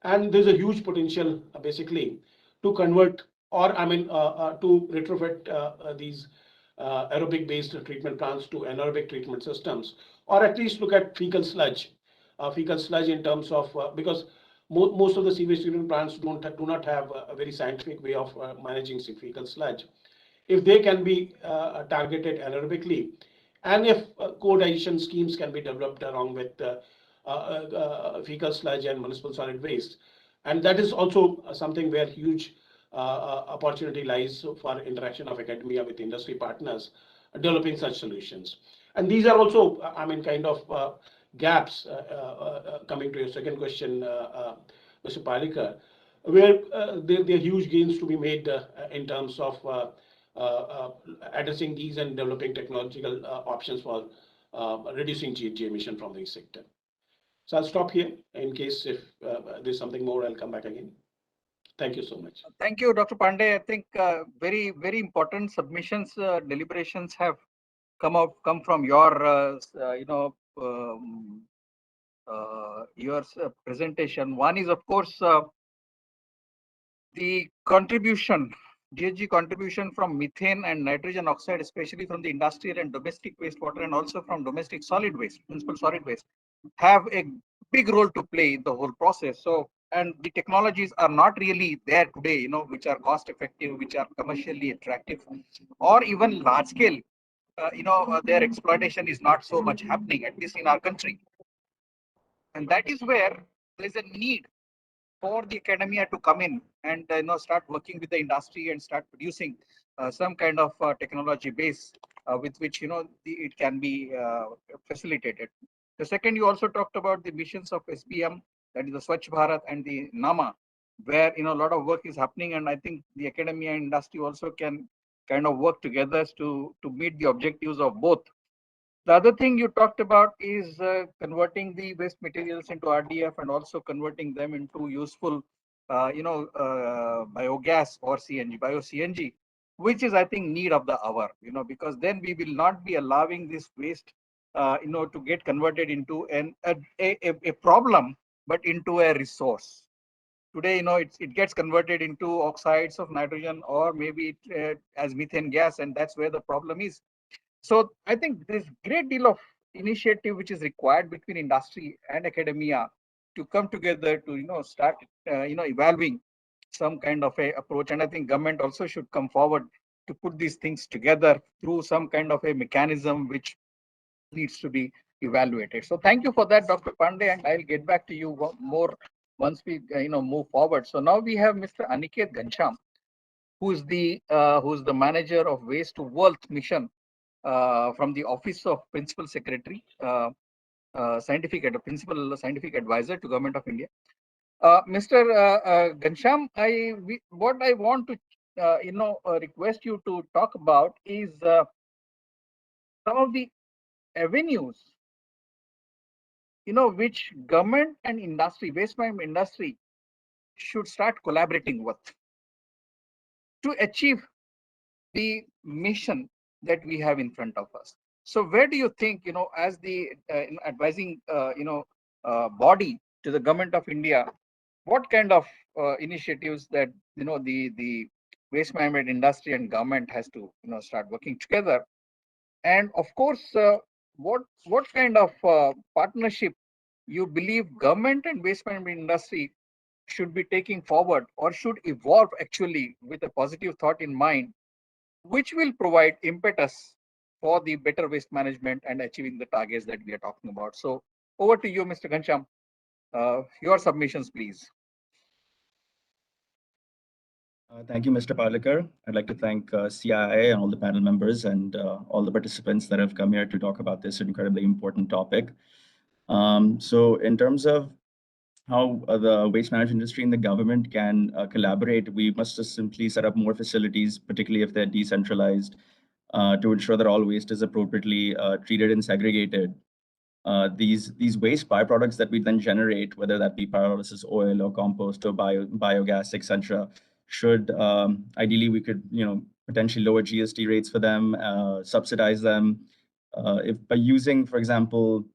And there's a huge potential basically to convert, or I mean, to retrofit these aerobic based treatment plants to anaerobic treatment systems, or at least look at fecal sludge in terms of, because most of the sewage treatment plants do not have a very scientific way of managing fecal sludge. If they can be targeted anaerobically, and if co-digestion schemes can be developed along with fecal sludge and municipal solid waste, and that is also something where huge opportunity lies for interaction of academia with industry partners developing such solutions. And these are also, I mean, kind of gaps, coming to your second question, Mr. Parlikar, where there are huge gains to be made in terms of addressing these and developing technological options for reducing GHG emission from the sector. So I'll stop here. In case if there's something more, I'll come back again. Thank you so much. Thank you, Dr. Pandey. I think very, very important submissions, deliberations have come from your, your presentation. One is, of course, the contribution, GHG contribution from methane and nitrogen oxide, especially from the industrial and domestic wastewater, and also from domestic solid waste, municipal solid waste, have a big role to play in the whole process. So, and the technologies are not really there today, which are cost effective, which are commercially attractive, or even large scale. Their exploitation is not so much happening, at least in our country. And that is where there's a need for the academia to come in and start working with the industry and start producing some kind of technology base with which it can be facilitated. The second, you also talked about the missions of SBM, that is the Swachh Bharat and the NAMA, where a lot of work is happening, and I think the academia and industry also can kind of work together to meet the objectives of both. The other thing you talked about is converting the waste materials into RDF and also converting them into useful, biogas or CNG, bio-CNG, which is, I think, need of the hour, because then we will not be allowing this waste, to get converted into a problem, but into a resource. Today, it gets converted into oxides of nitrogen or maybe as methane gas, and that's where the problem is. So I think there's great deal of initiative which is required between industry and academia to come together to start evolving some kind of a approach. And I think government also should come forward to put these things together through some kind of a mechanism which needs to be evaluated. So thank you for that, Dr. Pandey, and I'll get back to you more once we move forward. So now we have Mr. Aniket Gansham, who's the manager of Waste to Wealth Mission from the Office of Principal Secretary, Principal Scientific Advisor to Government of India. Mr. Gansham, what I want to request you to talk about is some of the avenues which government and industry, waste management industry, should start collaborating with to achieve the mission that we have in front of us. So where do you think, as the advising, body to the Government of India, what kind of initiatives that, the waste management industry and government has to, start working together? And of course, what kind of partnership you believe government and waste management industry should be taking forward or should evolve actually with a positive thought in mind, which will provide impetus for the better waste management and achieving the targets that we are talking about. So over to you, Mr. Gansham. Your submissions, please. Thank you, Mr. Parlikar. I'd like to thank CII and all the panel members and all the participants that have come here to talk about this incredibly important topic. So in terms of how the waste management industry and the government can collaborate, we must just simply set up more facilities, particularly if they're decentralized, to ensure that all waste is appropriately treated and segregated. These waste byproducts that we then generate, whether that be pyrolysis oil or compost or biogas, etc., should ideally we could potentially lower GST rates for them, subsidize them, if by using, for example,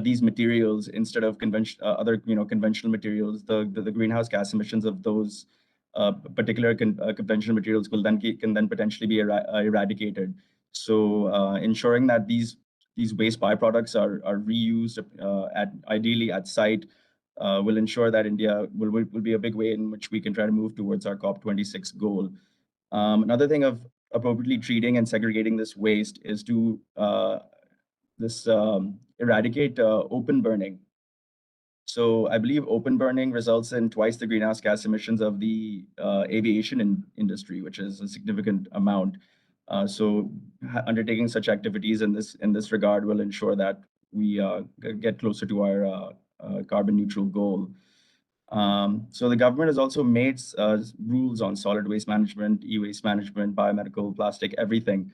these materials instead of other conventional materials, the greenhouse gas emissions of those particular conventional materials can then potentially be eradicated. So ensuring that these waste byproducts are reused ideally at site will ensure that India will be a big way in which we can try to move towards our COP26 goal. Another thing of appropriately treating and segregating this waste is to eradicate open burning. So I believe open burning results in twice the greenhouse gas emissions of the aviation industry, which is a significant amount. So undertaking such activities in this regard will ensure that we get closer to our carbon neutral goal. So the government has also made rules on solid waste management, e-waste management, biomedical, plastic, everything.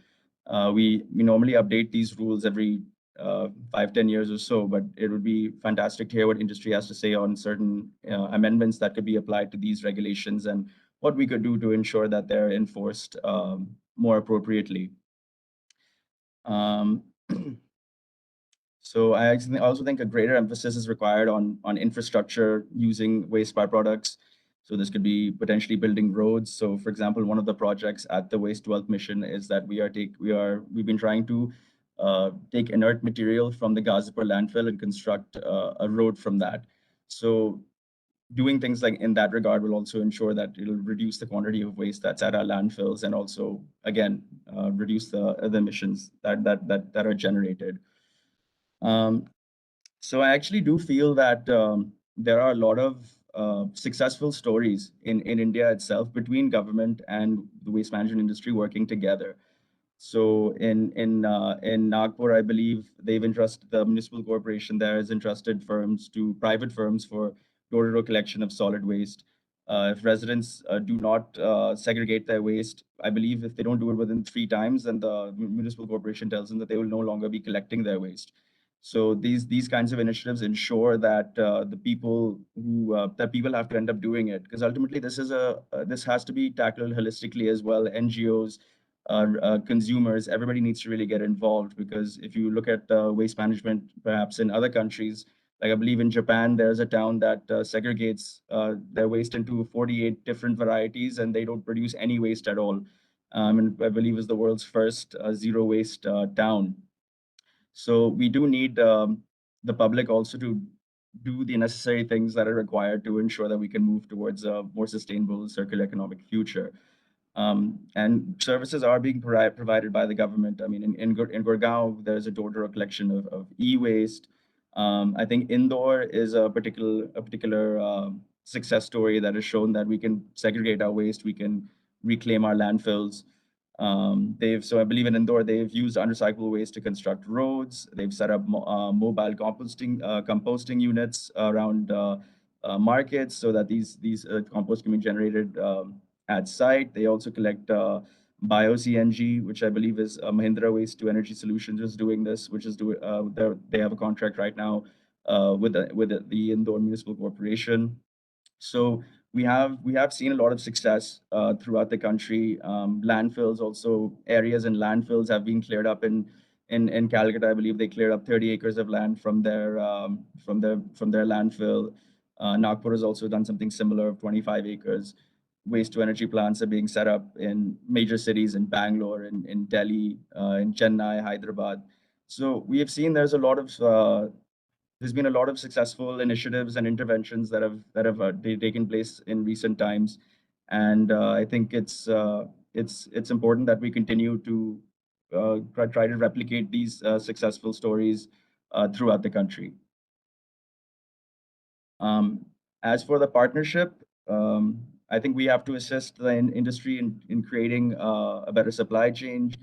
We normally update these rules every 5-10 years or so, but it would be fantastic to hear what industry has to say on certain amendments that could be applied to these regulations and what we could do to ensure that they're enforced more appropriately. So I also think a greater emphasis is required on infrastructure using waste byproducts. So this could be potentially building roads. So for example, one of the projects at the Waste Wealth Mission is that we've been trying to take inert material from the Ghazipur landfill and construct a road from that. So doing things like in that regard will also ensure that it'll reduce the quantity of waste that's at our landfills, and also again reduce the emissions that are generated. So I actually do feel that there are a lot of successful stories in India itself between government and the waste management industry working together. So in Nagpur, I believe they've entrusted, the municipal corporation there has entrusted private firms for door-to-door collection of solid waste. If residents do not segregate their waste, I believe if they don't do it within 3 times, then the municipal corporation tells them that they will no longer be collecting their waste. So these kinds of initiatives ensure that the people that people have to end up doing it, because ultimately this has to be tackled holistically as well. NGOs, consumers, everybody needs to really get involved, because if you look at waste management, perhaps in other countries, like I believe in Japan, there's a town that segregates their waste into 48 different varieties, and they don't produce any waste at all. And I believe is the world's first zero waste town. So we do need the public also to do the necessary things that are required to ensure that we can move towards a more sustainable circular economic future. And services are being provided by the government. I mean, in Gurgaon, there's a door-to-door collection of e-waste. I think Indore is a particular success story that has shown that we can segregate our waste, we can reclaim our landfills. So I believe in Indore, they've used unrecyclable waste to construct roads. They've set up mobile composting units around markets, so that these compost can be generated at site. They also collect bio-CNG, which I believe is Mahindra Waste to Energy Solutions is doing this, which is they have a contract right now with the Indore Municipal Corporation. So we have seen a lot of success throughout the country. Landfills also, areas in landfills have been cleared up in Calcutta. I believe they cleared up 30 acres of land from their landfill. Nagpur has also done something similar of 25 acres. Waste to energy plants are being set up in major cities in Bangalore, in Delhi, in Chennai, Hyderabad. So we have seen there's been a lot of successful initiatives and interventions that have taken place in recent times, and I think it's important that we continue to try to replicate these successful stories throughout the country. As for the partnership, I think we have to assist the industry in creating a better supply chain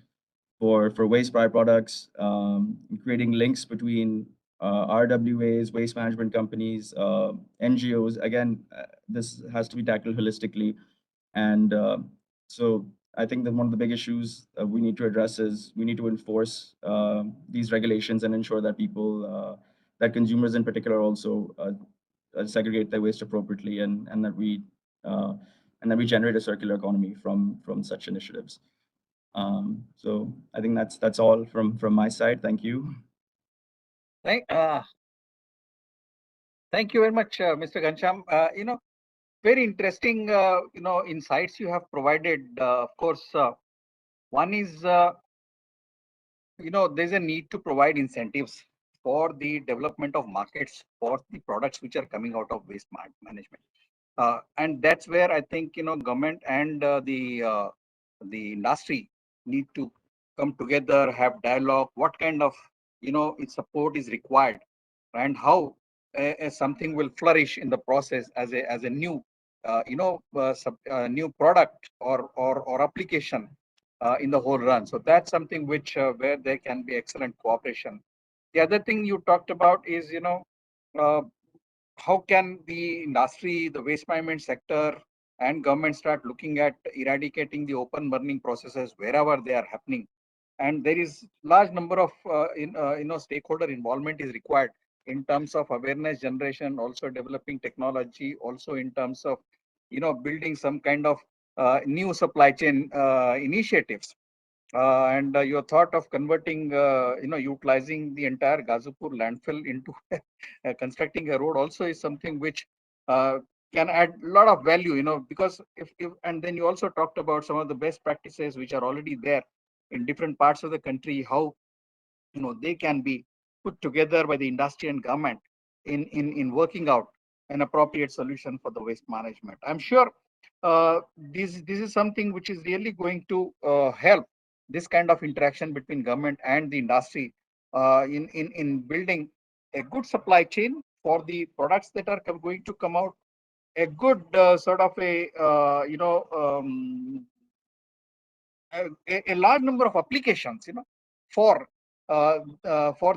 for waste byproducts, creating links between RWAs, waste management companies, NGOs. Again, this has to be tackled holistically. And so I think that one of the big issues we need to address is we need to enforce these regulations and ensure that that consumers in particular also segregate their waste appropriately, and that we generate a circular economy from such initiatives. So I think that's all from my side. Thank you. Thank you very much, Mr. Ghanshyam. Very interesting, insights you have provided. Of course, one is, there's a need to provide incentives for the development of markets for the products which are coming out of waste management. And that's where I think, government and the industry need to come together, have dialogue, what kind of, support is required, and how something will flourish in the process as a new, new product or application in the whole run. So that's something which where there can be excellent cooperation. The other thing you talked about is, how can the industry, the waste management sector, and government start looking at eradicating the open burning processes wherever they are happening. And there is large number of stakeholder involvement is required in terms of awareness generation, also developing technology, also in terms of building some kind of new supply chain initiatives. And your thought of converting, utilizing the entire Ghazipur landfill into constructing a road also is something which can add a lot of value, because if and then you also talked about some of the best practices which are already there in different parts of the country, how they can be put together by the industry and government in working out an appropriate solution for the waste management. I'm sure this is something which is really going to help this kind of interaction between government and the industry in building a good supply chain for the products that are going to come out, a good sort of a large number of applications, for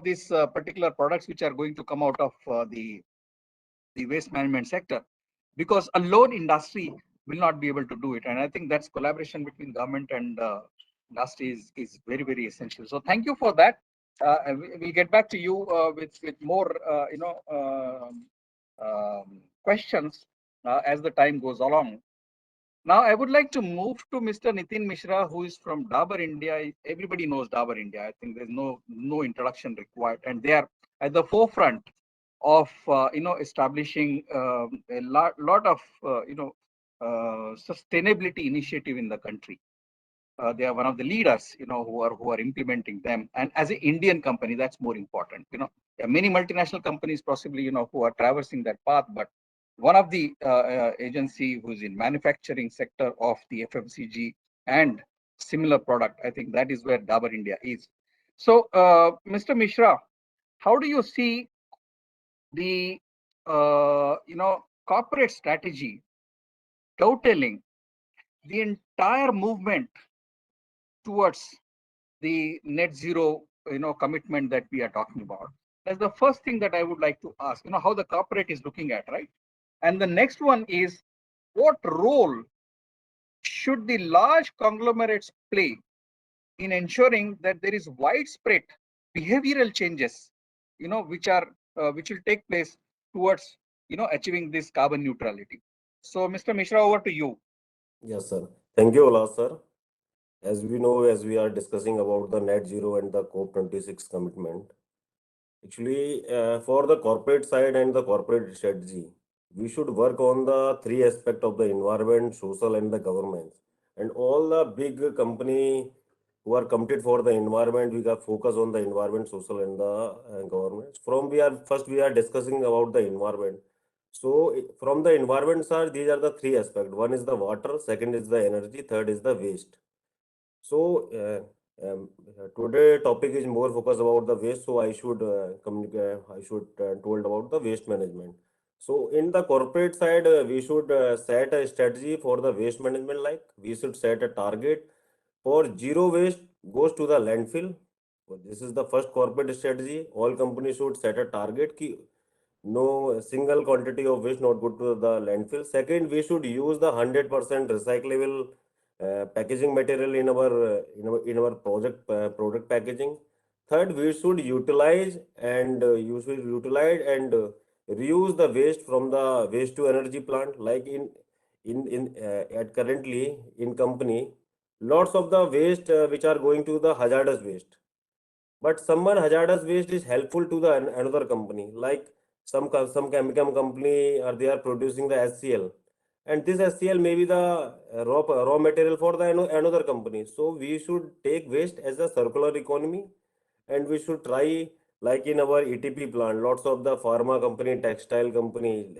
these particular products which are going to come out of the waste management sector, because alone industry will not be able to do it. And I think that's collaboration between government and industry is very, very essential. So thank you for that. We'll get back to you with more, questions as the time goes along. Now, I would like to move to Mr. Nitin Mishra, who is from Dabur India. Everybody knows Dabur India. I think there's no introduction required, and they are at the forefront of establishing a lot of sustainability initiative in the country. They are one of the leaders, who are implementing them. And as an Indian company, that's more important. There are many multinational companies possibly, who are traversing that path, but one of the agency who's in manufacturing sector of the FMCG and similar product, I think that is where Dabur India is. So, Mr. Mishra, how do you see the corporate strategy totaling the entire movement towards the net zero commitment that we are talking about? That's the first thing that I would like to ask, how the corporate is looking at, right? And the next one is, what role should the large conglomerates play in ensuring that there is widespread behavioral changes, which will take place towards achieving this carbon neutrality? So, Mr. Mishra, over to you. Yes, sir. Thank you, Ola, sir. As we know, as we are discussing about the net zero and the COP26 commitment, actually, for the corporate side and the corporate strategy, we should work on the three aspects of the environment, social, and the government. And all the big company who are committed for the environment, we got focus on the environment, social, and the government. We are discussing about the environment. So from the environment side, these are the three aspects. One is the water, second is the energy, third is the waste. So today topic is more focused about the waste. So I should communicate. I should told about the waste management. So in the corporate side, we should set a strategy for the waste management. Like we should set a target for zero waste goes to the landfill. So this is the first corporate strategy. All companies should set a target ki no single quantity of waste not go to the landfill. Second, we should use the 100% recyclable packaging material in our product packaging. Third, we should utilize and reuse the waste from the waste to energy plant. Like in at currently in company, lots of the waste which are going to the hazardous waste. But someone hazardous waste is helpful to the another company. Like some chemical company or they are producing the HCl, and this HCl may be the raw material for the another company. So we should take waste as a circular economy, and we should try, like in our ETP plant, lots of the pharma company, textile company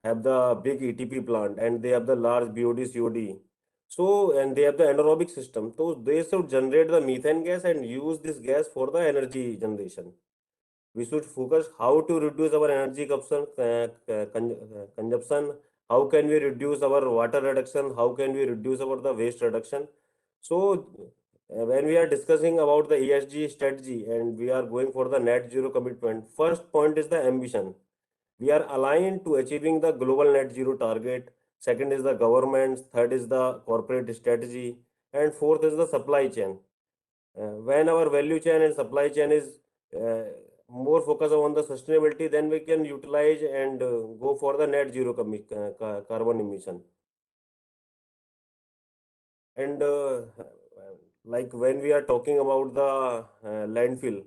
have the big ETP plant, and they have the large BOD COD. So, and they have the anaerobic system. So they should generate the methane gas and use this gas for the energy generation. We should focus how to reduce our energy consumption. How can we reduce our water reduction? How can we reduce our the waste reduction? So when we are discussing about the ESG strategy and we are going for the net zero commitment, first point is the ambition. We are aligned to achieving the global net zero target. Second is the government. Third is the corporate strategy. And fourth is the supply chain. When our value chain and supply chain is more focused on the sustainability, then we can utilize and go for the net zero carbon emission. And like when we are talking about the landfill,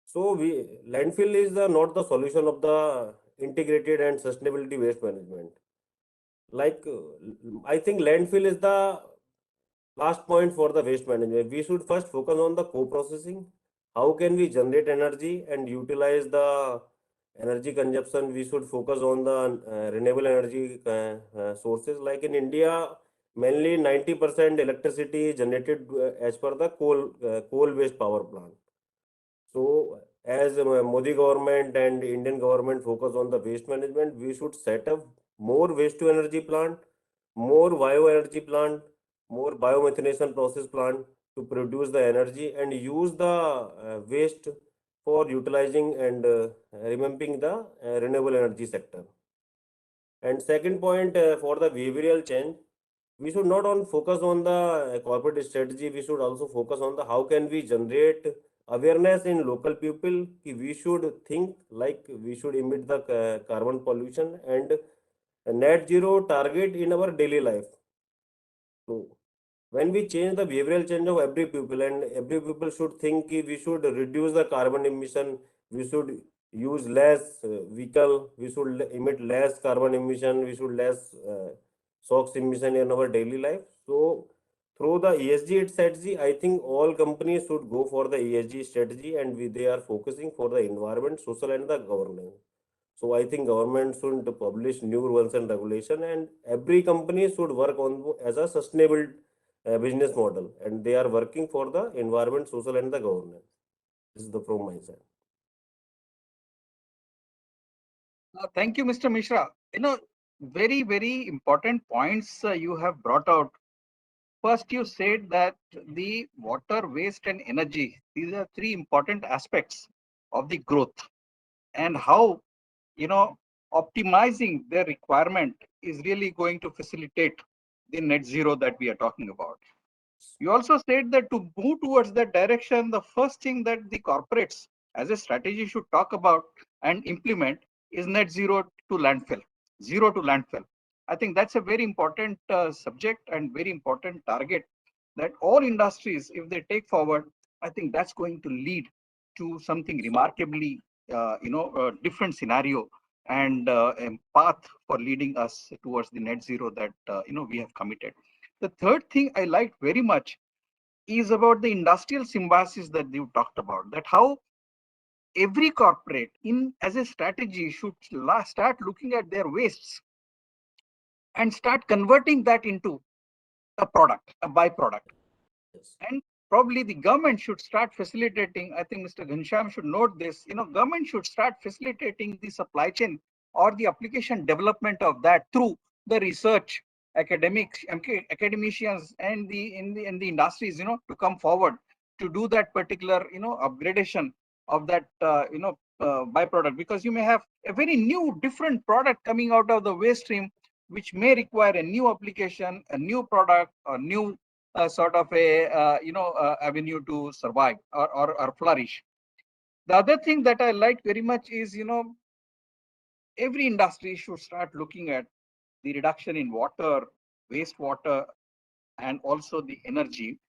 so landfill is not the solution of the integrated and sustainability waste management. Like I think landfill is the last point for the waste management. We should first focus on the co-processing how can we generate energy and utilize the energy consumption. We should focus on the renewable energy sources. Like in India, mainly 90% electricity is generated as per the coal-based power plant. So as Modi government and Indian government focus on the waste management, we should set up more waste to energy plant, more bioenergy plant, more biomethanation process plant to produce the energy and use the waste for utilizing and revamping the renewable energy sector. And second point, for the behavioral change, we should not on focus on the corporate strategy. We should also focus on the how can we generate awareness in local people. We should think like we should emit the carbon pollution and net zero target in our daily life. So when we change the behavioral change of every people, and every people should think we should reduce the carbon emission, we should use less vehicle, we should emit less carbon emission, we should less SOx emission in our daily life. So through the ESG strategy, I think all companies should go for the ESG strategy, and they are focusing for the environment, social and the governance. So I think government should publish new rules and regulation, and every company should work on as a sustainable business model, and they are working for the environment, social, and the governance. This is the from my side. Thank you, Mr. Mishra. Very, very important points you have brought out. First, you said that the water, waste, and energy, these are three important aspects of the growth, and how, optimizing their requirement is really going to facilitate the net zero that we are talking about. You also said that to move towards that direction, the first thing that the corporates as a strategy should talk about and implement is net zero to landfill, zero to landfill. I think that's a very important subject and very important target that all industries, if they take forward, I think that's going to lead to something remarkably, different scenario and a path for leading us towards the net zero that, we have committed. The third thing I liked very much is about the industrial symbiosis that you talked about, that how every corporate in as a strategy should start looking at their wastes and start converting that into a product, a byproduct. Yes. And probably the government should start facilitating, I think Mr. Ghansham should note this, government should start facilitating the supply chain or the application development of that through the research, academicians and the industries, to come forward to do that particular, upgradation of that, byproduct, because you may have a very new, different product coming out of the waste stream, which may require a new application, a new product, or new sort of a avenue to survive or flourish. The other thing that I like very much is every industry should start looking at the reduction in water, wastewater, and also the energy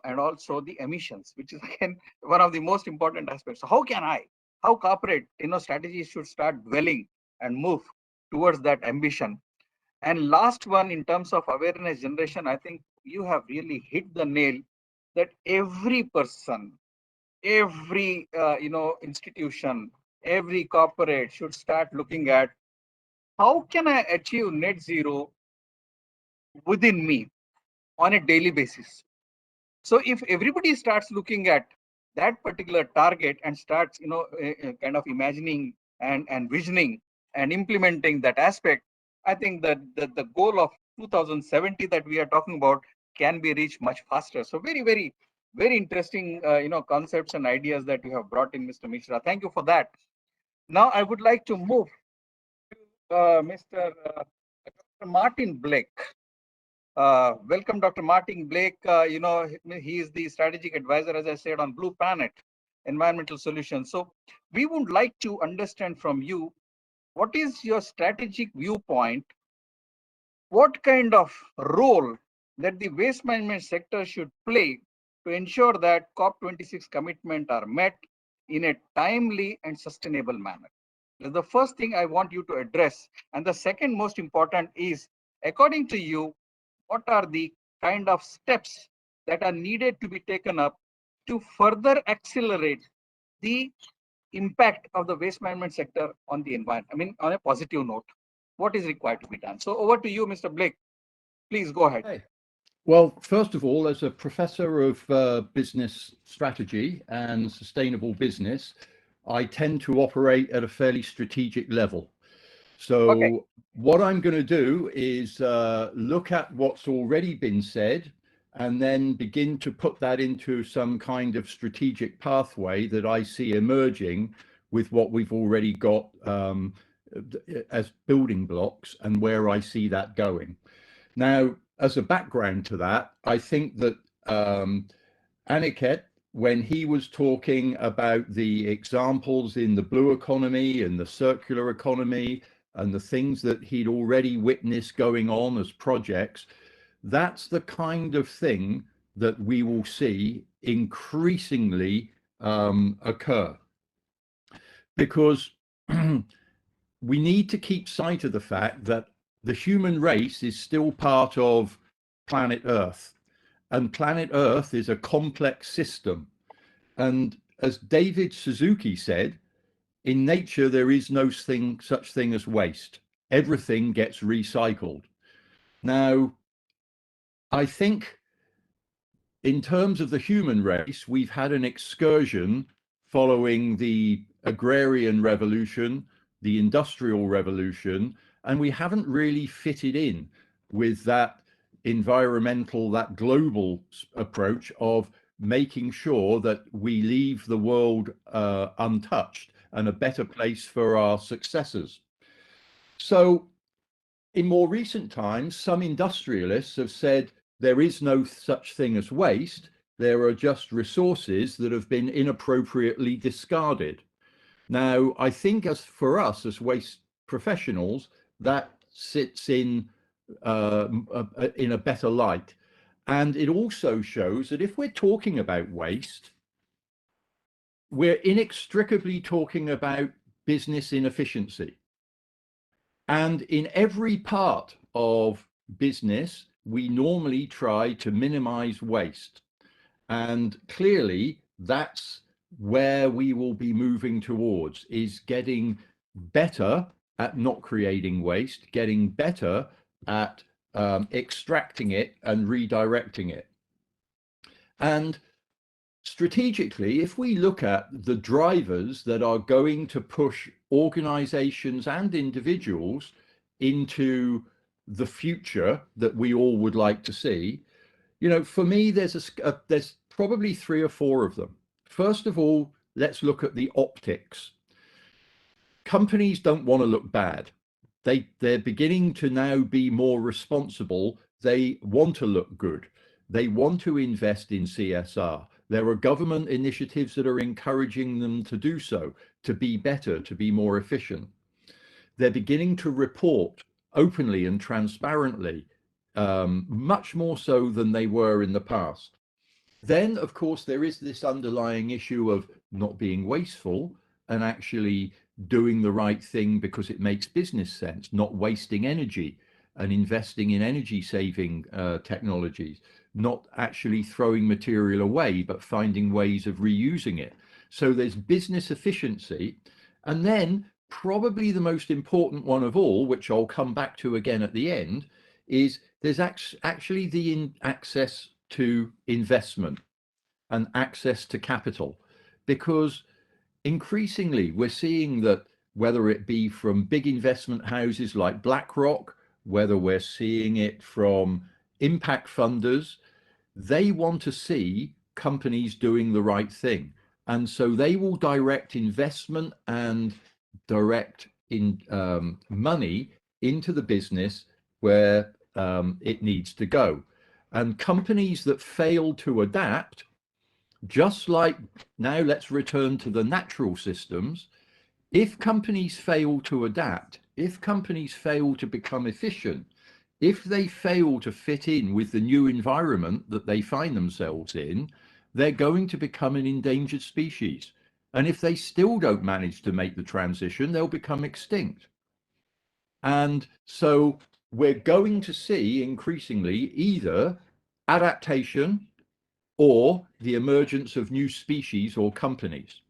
and also the emissions, which is again one of the most important aspects. So how corporate strategies should start dwelling and move towards that ambition. And last one, in terms of awareness generation, I think you have really hit the nail that every person, every institution, every corporate should start looking at how can I achieve net zero within me on a daily basis. So if everybody starts looking at that particular target and starts, kind of imagining and visioning and implementing that aspect, I think that the goal of 2070 that we are talking about can be reached much faster. So very, very, very interesting, concepts and ideas that you have brought in, Mr. Mishra. Thank you for that. Now I would like to move to Mr. Martin Blake. Welcome, Dr. Martin Blake. He is the strategic advisor, as I said, on Blue Planet Environmental Solutions. So we would like to understand from you, what is your strategic viewpoint? What kind of role that the waste management sector should play to ensure that COP26 commitments are met in a timely and sustainable manner? That's the first thing I want you to address. And the second most important is, according to you, what are the kind of steps that are needed to be taken up to further accelerate the impact of the waste management sector on the environment? I mean, on a positive note, what is required to be done? So over to you, Mr. Blake. Please go ahead. Okay. Well, first of all, as a professor of business strategy and sustainable business, I tend to operate at a fairly strategic level. So Okay. what I'm going to do is look at what's already been said and then begin to put that into some kind of strategic pathway that I see emerging with what we've already got as building blocks and where I see that going. Now, as a background to that, I think that Aniket, when he was talking about the examples in the blue economy and the circular economy and the things that he'd already witnessed going on as projects, that's the kind of thing that we will see increasingly occur. Because we need to keep sight of the fact that the human race is still part of planet Earth, and planet Earth is a complex system. And as David Suzuki said, in nature, there is no such thing as waste. Everything gets recycled. Now, I think in terms of the human race, we've had an excursion following the agrarian revolution, the industrial revolution, and we haven't really fitted in with that environmental, that global approach of making sure that we leave the world untouched and a better place for our successors. So in more recent times, some industrialists have said there is no such thing as waste. There are just resources that have been inappropriately discarded. Now, I think as for us as waste professionals, that sits in a better light. And it also shows that if we're talking about waste, we're inextricably talking about business inefficiency. And in every part of business, we normally try to minimize waste. And clearly, that's where we will be moving towards, is getting better at not creating waste, getting better at extracting it and redirecting it. And strategically, if we look at the drivers that are going to push organizations and individuals into the future that we all would like to see, you know, for me, there's probably 3 or 4 of them. First of all, let's look at the optics. Companies don't want to look bad. They're beginning to now be more responsible. They want to look good. They want to invest in CSR. There are government initiatives that are encouraging them to do so, to be better, to be more efficient. They're beginning to report openly and transparently, much more so than they were in the past. Then, of course, there is this underlying issue of not being wasteful and actually doing the right thing because it makes business sense, not wasting energy and investing in energy saving technologies, not actually throwing material away, but finding ways of reusing it. So there's business efficiency. And then probably the most important one of all, which I'll come back to again at the end, is there's actually the access to investment and access to capital. Because increasingly we're seeing that whether it be from big investment houses like BlackRock, whether we're seeing it from impact funders, they want to see companies doing the right thing. And so they will direct investment and direct money into the business where it needs to go. And companies that fail to adapt, just like now, let's return to the natural systems. If companies fail to adapt, if companies fail to become efficient, if they fail to fit in with the new environment that they find themselves in, they're going to become an endangered species. And if they still don't manage to make the transition, they'll become extinct. And so we're going to see increasingly either adaptation or the emergence of new species or companies.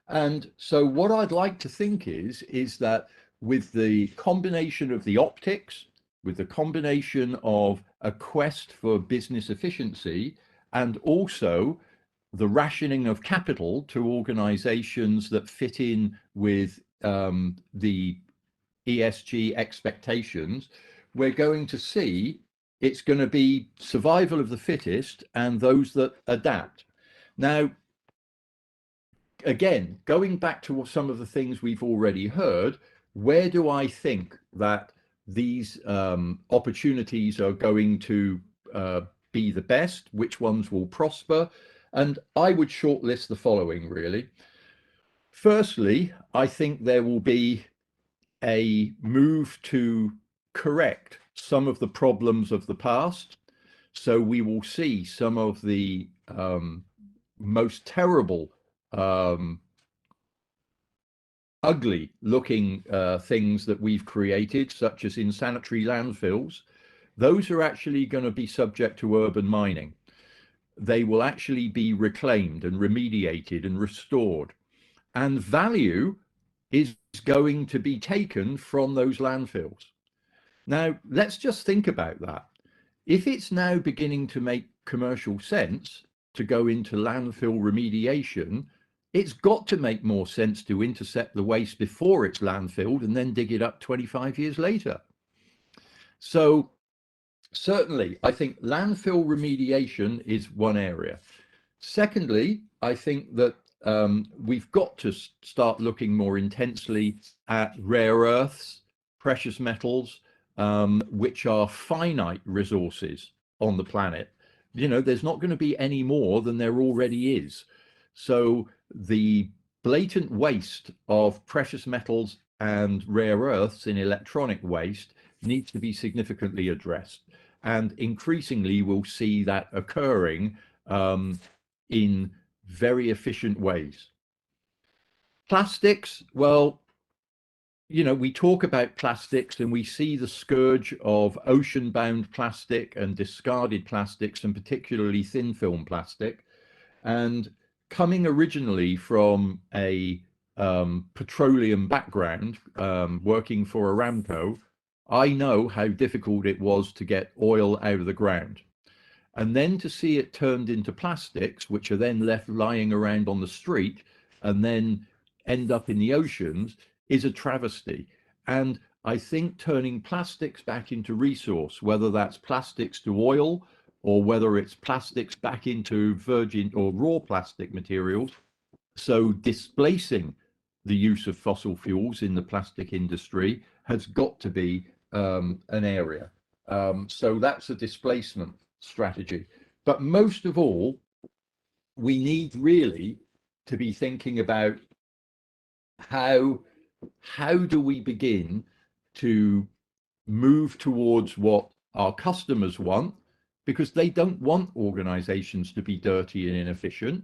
And so what I'd like to think is that with the combination of the optics, with the combination of a quest for business efficiency, and also the rationing of capital to organizations that fit in with the ESG expectations, we're going to see it's going to be survival of the fittest and those that adapt. Now, again, going back to some of the things we've already heard, where do I think that these opportunities are going to be the best? Which ones will prosper? And I would shortlist the following, really. Firstly, I think there will be a move to correct some of the problems of the past. So we will see some of the most terrible, ugly looking things that we've created, such as insanitary landfills. Those are actually going to be subject to urban mining. They will actually be reclaimed and remediated and restored. And value is going to be taken from those landfills. Now, let's just think about that. If it's now beginning to make commercial sense to go into landfill remediation, it's got to make more sense to intercept the waste before it's landfilled and then dig it up 25 years later. So certainly, I think landfill remediation is one area. Secondly, I think that we've got to start looking more intensely at rare earths, precious metals, which are finite resources on the planet. You know, there's not going to be any more than there already is. So the blatant waste of precious metals and rare earths in electronic waste needs to be significantly addressed. And increasingly, we'll see that occurring in very efficient ways. Plastics, well, you know, we talk about plastics and we see the scourge of ocean-bound plastic and discarded plastics, and particularly thin film plastic. And coming originally from a petroleum background, working for Aramco, I know how difficult it was to get oil out of the ground. And then to see it turned into plastics, which are then left lying around on the street and then end up in the oceans, is a travesty. And I think turning plastics back into resource, whether that's plastics to oil or whether it's plastics back into virgin or raw plastic materials, so displacing the use of fossil fuels in the plastic industry has got to be an area. So that's a displacement strategy. But most of all, we need really to be thinking about how do we begin to move towards what our customers want, because they don't want organizations to be dirty and inefficient.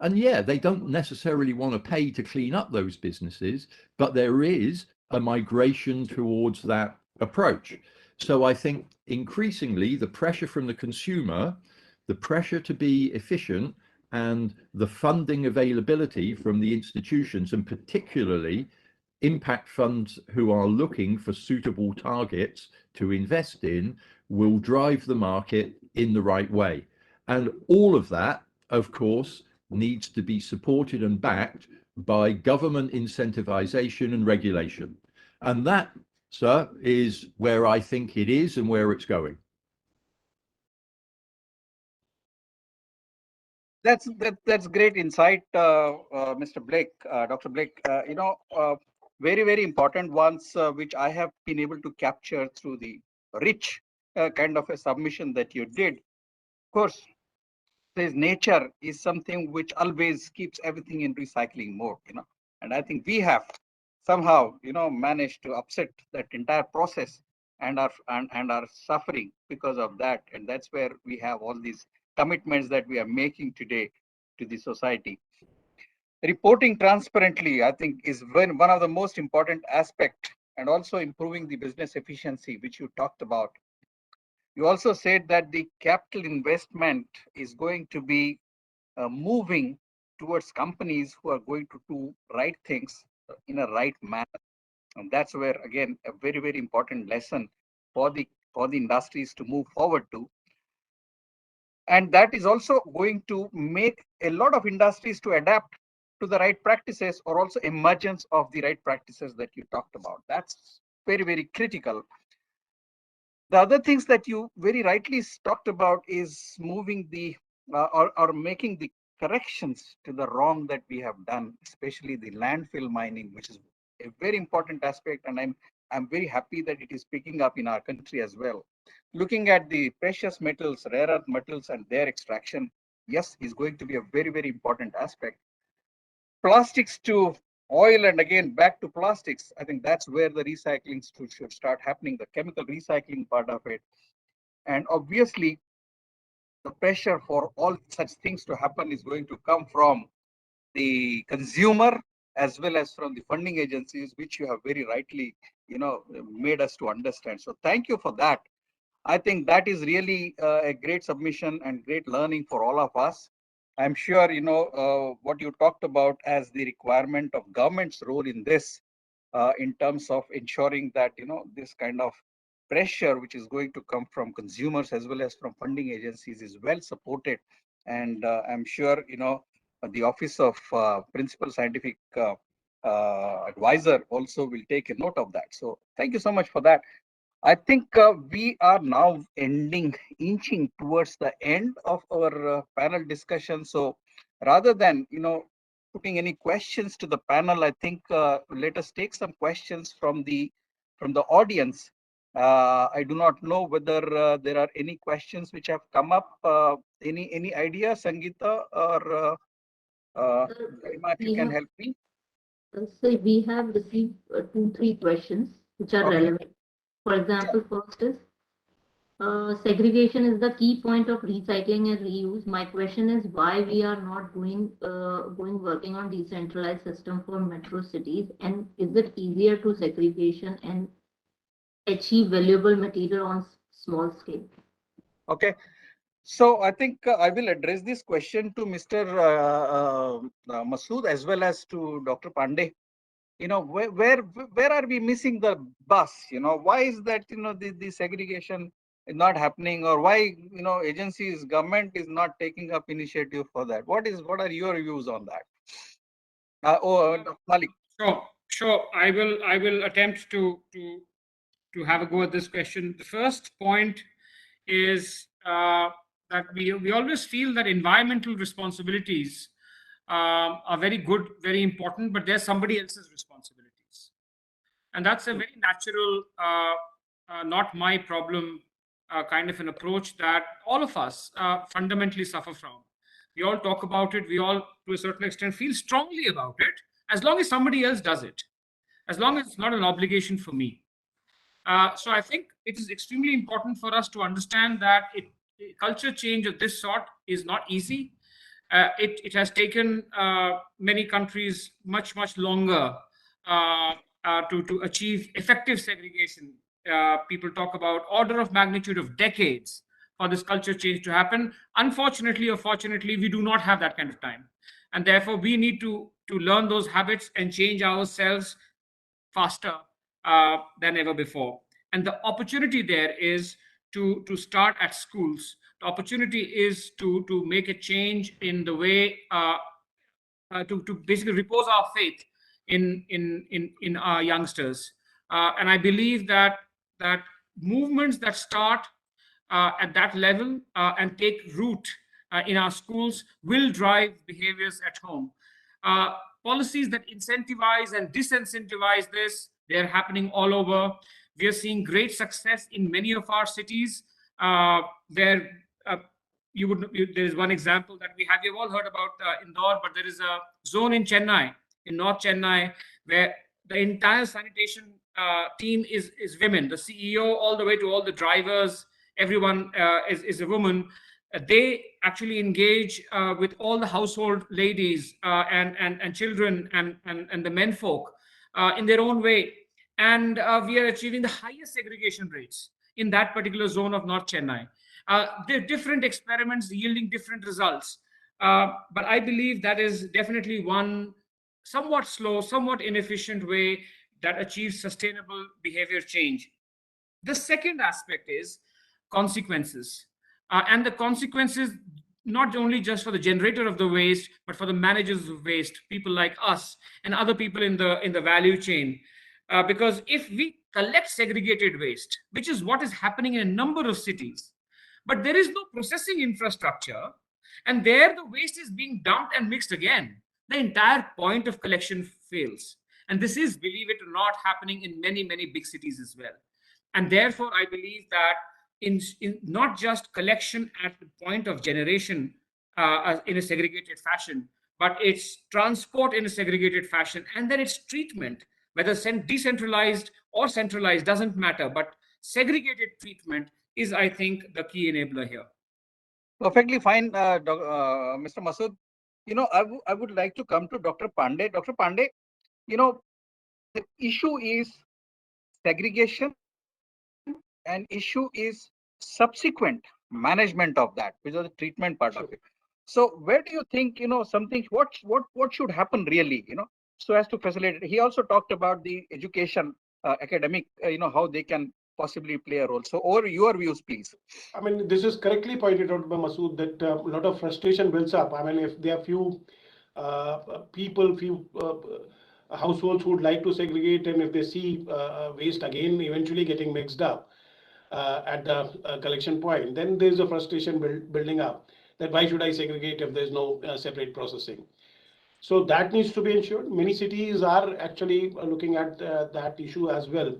And yeah, they don't necessarily want to pay to clean up those businesses, but there is a migration towards that approach. So I think increasingly the pressure from the consumer, the pressure to be efficient, and the funding availability from the institutions, and particularly impact funds who are looking for suitable targets to invest in, will drive the market in the right way. And all of that, of course, needs to be supported and backed by government incentivization and regulation. And that, sir, is where I think it is and where it's going. That's great insight, Mr. Blake, Dr. Blake. Very, very important ones, which I have been able to capture through the rich kind of a submission that you did. Of course, says nature is something which always keeps everything in recycling mode, and I think we have somehow, managed to upset that entire process and are suffering because of that. And that's where we have all these commitments that we are making today to the society. Reporting transparently, I think, is one of the most important aspect, and also improving the business efficiency, which you talked about. You also said that the capital investment is going to be moving towards companies who are going to do right things in a right manner. And that's where, again, a very, very important lesson for the industries to move forward to. And that is also going to make a lot of industries to adapt to the right practices, or also emergence of the right practices that you talked about. That's very, very critical. The other things that you very rightly talked about is moving the or making the corrections to the wrong that we have done, especially the landfill mining, which is a very important aspect. And I'm very happy that it is picking up in our country as well. Looking at the precious metals, rare earth metals, and their extraction, yes, is going to be a very, very important aspect. Plastics to oil, and again back to plastics. I think that's where the recycling should start happening, the chemical recycling part of it. And obviously, the pressure for all such things to happen is going to come from the consumer as well as from the funding agencies, which you have very rightly, made us to understand. So thank you for that. I think that is really a great submission and great learning for all of us. I'm sure, what you talked about as the requirement of government's role in this, in terms of ensuring that, this kind of pressure, which is going to come from consumers as well as from funding agencies, is well supported. And I'm sure, the Office of Principal Scientific Advisor also will take a note of that. So thank you so much for that. I think we are now inching towards the end of our panel discussion. So rather than, putting any questions to the panel, I think let us take some questions from the audience. I do not know whether there are any questions which have come up. Any idea, Sangeeta or Garima, if you can help me? So we have received 2-3 questions which are Okay. relevant. For example, first is segregation is the key point of recycling and reuse. My question is why we are not working on decentralized system for metro cities, and is it easier to segregation and achieve valuable material on small scale? Okay. So I think I will address this question to Mr. Masood as well as to Dr. Pandey. Where are we missing the bus? Why is that, the segregation is not happening, or why, agencies, government is not taking up initiative for that? What are your views on that? Dr. Malik. Sure. I will attempt to have a go at this question. The first point is that we always feel that environmental responsibilities are very good, very important, but they're somebody else's responsibilities. And that's a very natural, not my problem kind of an approach that all of us fundamentally suffer from. We all talk about it. We all, to a certain extent, feel strongly about it, as long as somebody else does it, as long as it's not an obligation for me. So I think it is extremely important for us to understand that culture change of this sort is not easy. It has taken many countries much longer to achieve effective segregation. People talk about order of magnitude of decades for this culture change to happen. Unfortunately or fortunately, we do not have that kind of time, and therefore we need to learn those habits and change ourselves faster than ever before. And the opportunity there is to start at schools. The opportunity is to make a change in the way to basically repose our faith in our youngsters. And I believe that movements that start at that level and take root in our schools will drive behaviors at home. Policies that incentivize and disincentivize this, they're happening all over. We are seeing great success in many of our cities where there is one example that you've all heard about Indore, but there is a zone in Chennai, in North Chennai, where the entire sanitation team is women. The CEO, all the way to all the drivers, everyone is a woman. They actually engage with all the household ladies and children and the menfolk in their own way. And we are achieving the highest segregation rates in that particular zone of North Chennai. There are different experiments yielding different results. But I believe that is definitely one somewhat slow, somewhat inefficient way that achieves sustainable behavior change. The second aspect is consequences. And the consequences, not only just for the generator of the waste, but for the managers of waste, people like us and other people in the value chain. Because if we collect segregated waste, which is what is happening in a number of cities, but there is no processing infrastructure, and there the waste is being dumped and mixed again, the entire point of collection fails. And this is, believe it or not, happening in many, many big cities as well. And therefore, I believe that in not just collection at the point of generation in a segregated fashion, but its transport in a segregated fashion, and then its treatment, whether decentralized or centralized, doesn't matter. But segregated treatment is, I think, the key enabler here. Perfectly fine, Mr. Masood. I would like to come to Dr. Pandey. Dr. Pandey, the issue is segregation and issue is subsequent management of that, which is the treatment part of it. So where do you think, something, what should happen really, so as to facilitate? He also talked about the education, academic, how they can possibly play a role. So over your views, please. I mean, this is correctly pointed out by Masood that a lot of frustration builds up. I mean, if there are few people, few households who would like to segregate, and if they see waste again eventually getting mixed up at the collection point, then there's a frustration building up that why should I segregate if there's no separate processing? So that needs to be ensured. Many cities are actually looking at that issue as well.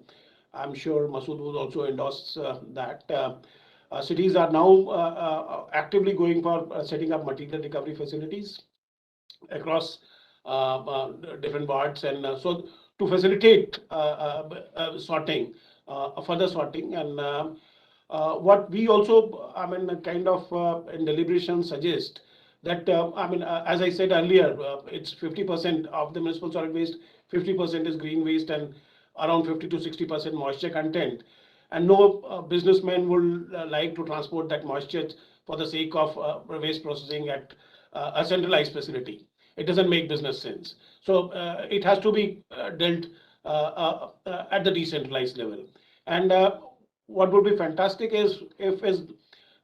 I'm sure Masood would also endorse that. Cities are now actively going for setting up material recovery facilities across different wards, and so to facilitate sorting, further sorting. And what we also, I mean, kind of in deliberation suggest that, I mean, as I said earlier, it's 50% of the municipal solid waste, 50% is green waste, and around 50 to 60% moisture content. And no businessman would like to transport that moisture for the sake of waste processing at a centralized facility. It doesn't make business sense. So it has to be dealt at the decentralized level. And what would be fantastic is if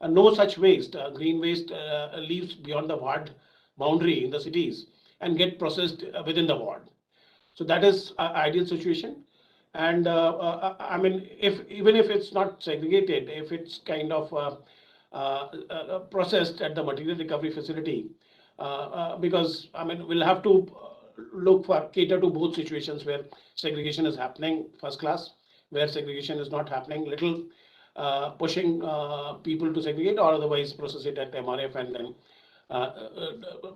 no such waste, green waste, leaves beyond the ward boundary in the cities and get processed within the ward. So that is an ideal situation. And I mean, even if it's not segregated, if it's kind of processed at the material recovery facility, because I mean, we'll have to cater to both situations where segregation is happening first class, where segregation is not happening, little pushing people to segregate, or otherwise process it at MRF and then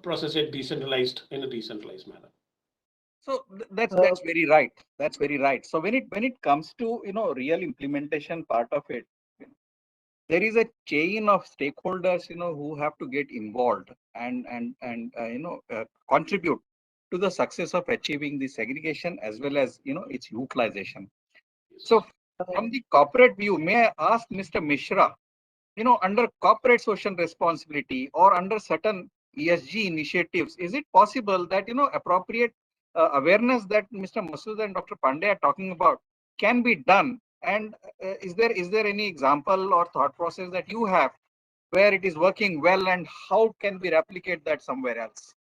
process it decentralized in a decentralized manner. So that's very right. That's very right. So when it comes to real implementation part of it, there is a chain of stakeholders who have to get involved and contribute to the success of achieving the segregation as well as its utilization. So from the corporate view, may I ask Mr. Mishra, under corporate social responsibility or under certain ESG initiatives, is it possible that appropriate awareness that Mr. Masood and Dr. Pandey are talking about can be done? And is there any example or thought process that you have where it is working well, and how can we replicate that somewhere else?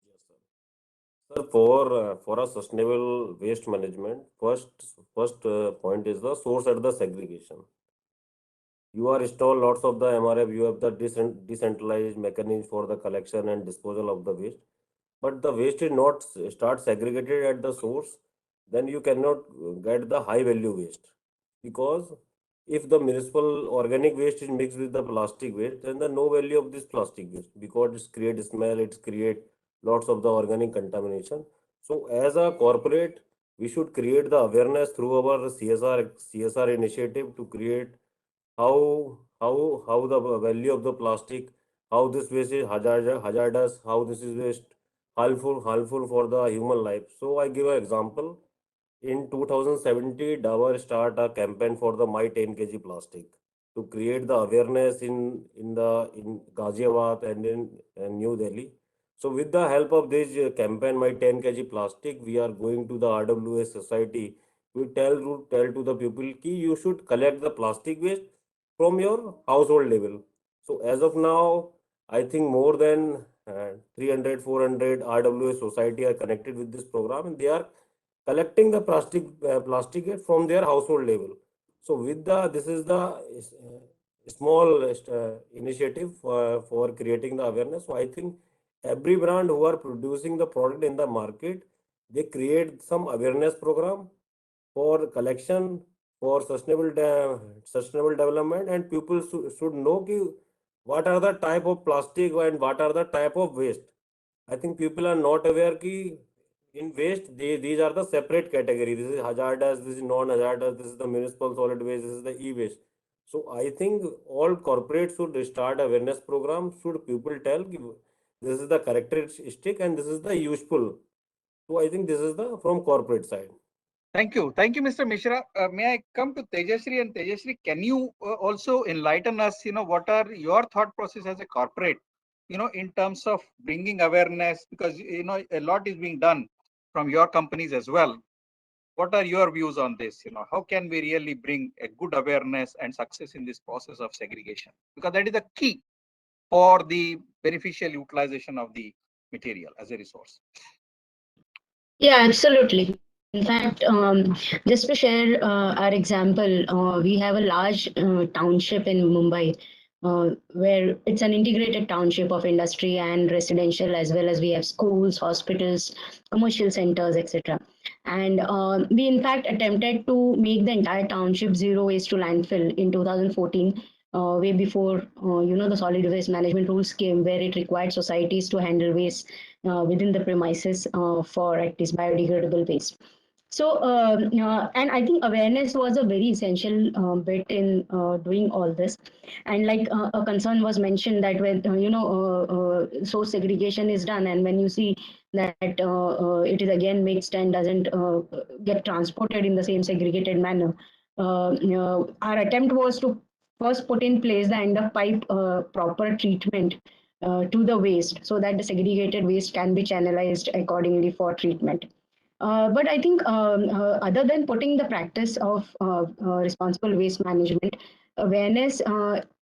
Yes, sir. Sir, for a sustainable waste management, first point is the source at the segregation. You are install lots of the MRF, you have the decentralized mechanism for the collection and disposal of the waste. But the waste is not start segregated at the source, then you cannot get the high value waste. Because if the municipal organic waste is mixed with the plastic waste, then the no value of this plastic waste, because it's create smell, it's create lots of the organic contamination. So as a corporate, we should create the awareness through our CSR initiative to create how the value of the plastic, how this waste is hazardous, how this is waste harmful for the human life. So I give an example. in 2017, Dabur start a campaign for the My 10 kg plastic to create the awareness in Ghaziabad and in New Delhi. So with the help of this campaign, My 10 kg plastic, we are going to the RWA society. We tell to the people ki you should collect the plastic waste from your household level. So as of now, I think more than 300, 400 RWA society are connected with this program, and they are collecting the plastic from their household level. So with the this is the small initiative for creating the awareness. So I think every brand who are producing the product in the market, they create some awareness program for collection, for sustainable development, and people should know ki what are the type of plastic and what are the type of waste. I think people are not aware ki in waste, these are the separate category. This is hazardous, this is non-hazardous, this is the municipal solid waste, this is the e-waste. So I think all corporates should start awareness program. Should people tell ki this is the characteristic and this is the useful. So I think this is the from corporate side. Thank you, Mr. Mishra. May I come to Tejasri? And Tejasri, can you also enlighten us? What are your thought process as a corporate? In terms of bringing awareness, because a lot is being done from your companies as well. What are your views on this? How can we really bring a good awareness and success in this process of segregation? Because that is the key for the beneficial utilization of the material as a resource. Yeah, absolutely. In fact, just to share our example, we have a large township in Mumbai where it's an integrated township of industry and residential, as well as we have schools, hospitals, commercial centers, etc. And we, in fact, attempted to make the entire township zero waste to landfill in 2014. Way before the solid waste management rules came, where it required societies to handle waste within the premises for at least biodegradable waste. So, and I think awareness was a very essential bit in doing all this. And like a concern was mentioned that when, source segregation is done, and when you see that it is again mixed and doesn't get transported in the same segregated manner, our attempt was to first put in place the end of pipe proper treatment to the waste so that the segregated waste can be channelized accordingly for treatment. But I think other than putting the practice of responsible waste management, awareness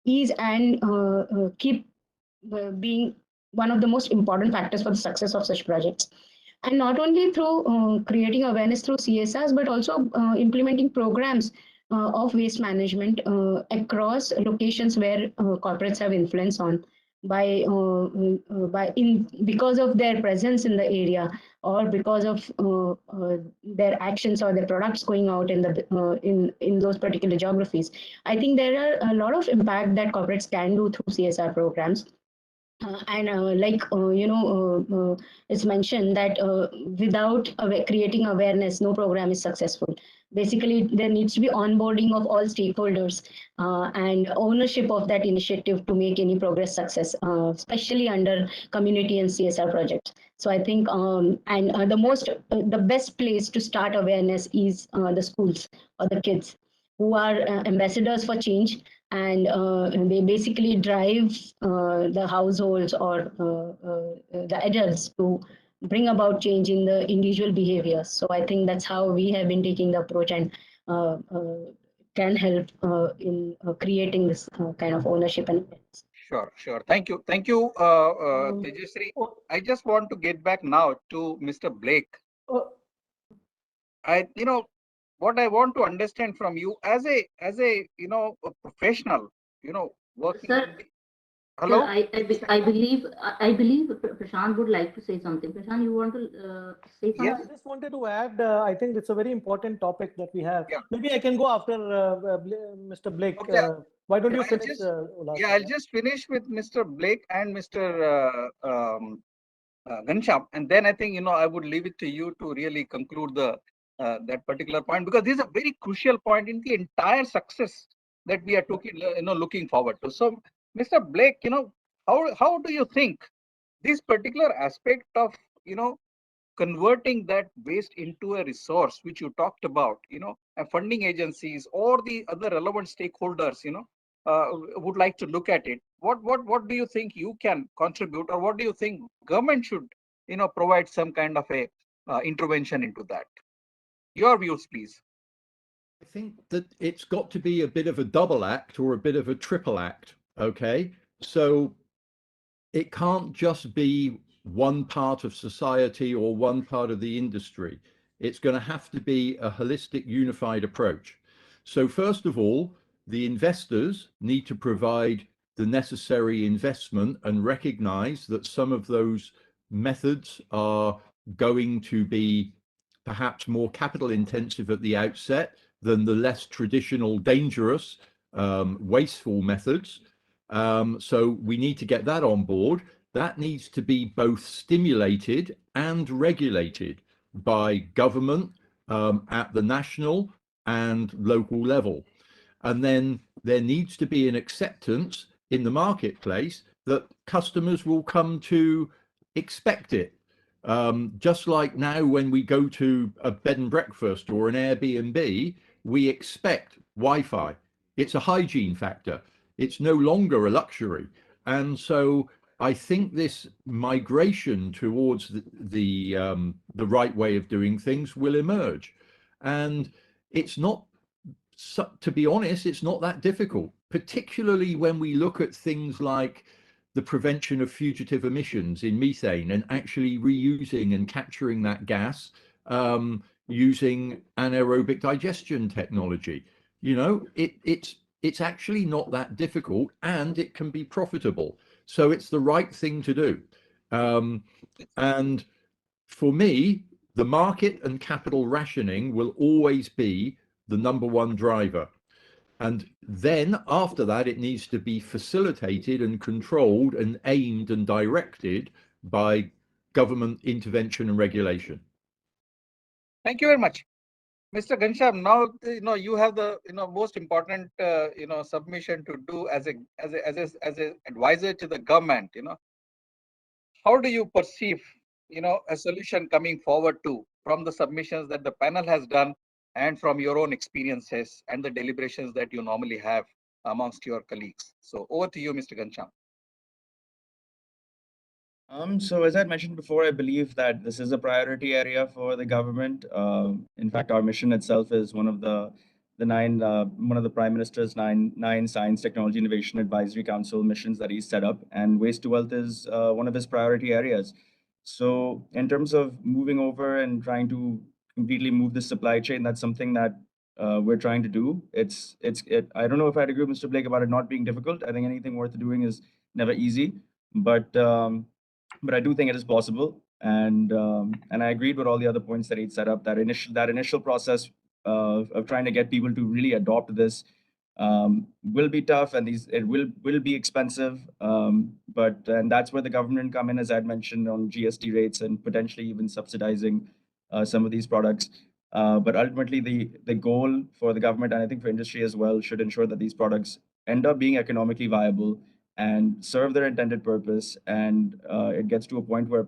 is and keep being one of the most important factors for the success of such projects. And not only through creating awareness through CSRs, but also implementing programs of waste management across locations where corporates have influence on because of their presence in the area, or because of their actions or their products going out in the in those particular geographies. I think there are a lot of impact that corporates can do through CSR programs. It's mentioned that without creating awareness, no program is successful. Basically, there needs to be onboarding of all stakeholders and ownership of that initiative to make any progress success, especially under community and CSR projects. So I think, the best place to start awareness is the schools or the kids who are ambassadors for change, and they basically drive the households or the adults to bring about change in the individual behavior. So I think that's how we have been taking the approach, and can help in creating this kind of ownership and Sure. Thank you, Tejasri. I just want to get back now to Mr. Blake. What I want to understand from you as a a professional, working. Sir, Hello. Sir, I believe Prashant would like to say something. Prashant, you want to say something? Yes. I just wanted to add, I think it's a very important topic that we have. Yeah. Maybe I can go after Mr. Blake. Okay. Why don't you I'll finish? I'll just finish with Mr. Blake and Mr. Ghanshyam, and then I think I would leave it to you to really conclude the that particular point, because this is a very crucial point in the entire success that we are looking forward to. So, Mr. Blake, how do you think this particular aspect of converting that waste into a resource, which you talked about, and funding agencies or the other relevant stakeholders, would like to look at it. What do you think you can contribute, or what do you think government should, provide some kind of a intervention into that? Your views, please. I think that it's got to be a bit of a double act or a bit of a triple act. Okay. So it can't just be one part of society or one part of the industry. It's going to have to be a holistic, unified approach. So first of all, the investors need to provide the necessary investment and recognize that some of those methods are going to be perhaps more capital intensive at the outset than the less traditional, dangerous, wasteful methods. So we need to get that on board. That needs to be both stimulated and regulated by government at the national and local level. And then there needs to be an acceptance in the marketplace that customers will come to expect it. Just like now, when we go to a bed and breakfast or an Airbnb, we expect Wi-Fi. It's a hygiene factor. It's no longer a luxury. And so I think this migration towards the right way of doing things will emerge. And it's not, to be honest, it's not that difficult, particularly when we look at things like the prevention of fugitive emissions in methane and actually reusing and capturing that gas using anaerobic digestion technology. It's actually not that difficult, and it can be profitable. So it's the right thing to do. And for me, the market and capital rationing will always be the number one driver. And then after that, it needs to be facilitated and controlled and aimed and directed by government intervention and regulation. Thank you very much. Mr. Ghanshyam, now you have the most important submission to do as a advisor to the government. How do you perceive a solution coming forward from the submissions that the panel has done and from your own experiences and the deliberations that you normally have amongst your colleagues? So over to you, Mr. Ghanshyam. So as I mentioned before, I believe that this is a priority area for the government. In fact, our mission itself is one of the one of the Prime Minister's nine Science, Technology, Innovation Advisory Council missions that he's set up, and waste to wealth is one of his priority areas. So in terms of moving over and trying to completely move the supply chain, that's something that we're trying to do. I don't know if I'd agree with Mr. Blake about it not being difficult. I think anything worth doing is never easy, but I do think it is possible, and I agreed with all the other points that he'd set up. That initial process of trying to get people to really adopt this will be tough, and it will be expensive. And that's where the government come in, as I'd mentioned, on GST rates and potentially even subsidizing some of these products. But ultimately, the goal for the government, and I think for industry as well, should ensure that these products end up being economically viable and serve their intended purpose. And it gets to a point where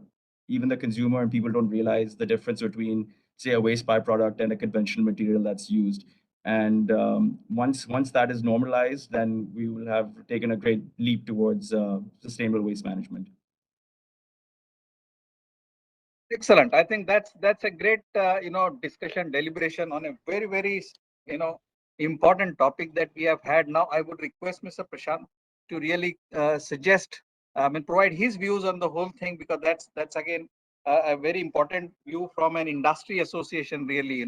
even the consumer and people don't realize the difference between, say, a waste byproduct and a conventional material that's used. And once that is normalized, then we will have taken a great leap towards sustainable waste management. Excellent. I think that's a great discussion, deliberation on a very, very important topic that we have had. Now I would request Mr. Prashant to really suggest and provide his views on the whole thing, because that's again a very important view from an industry association, really,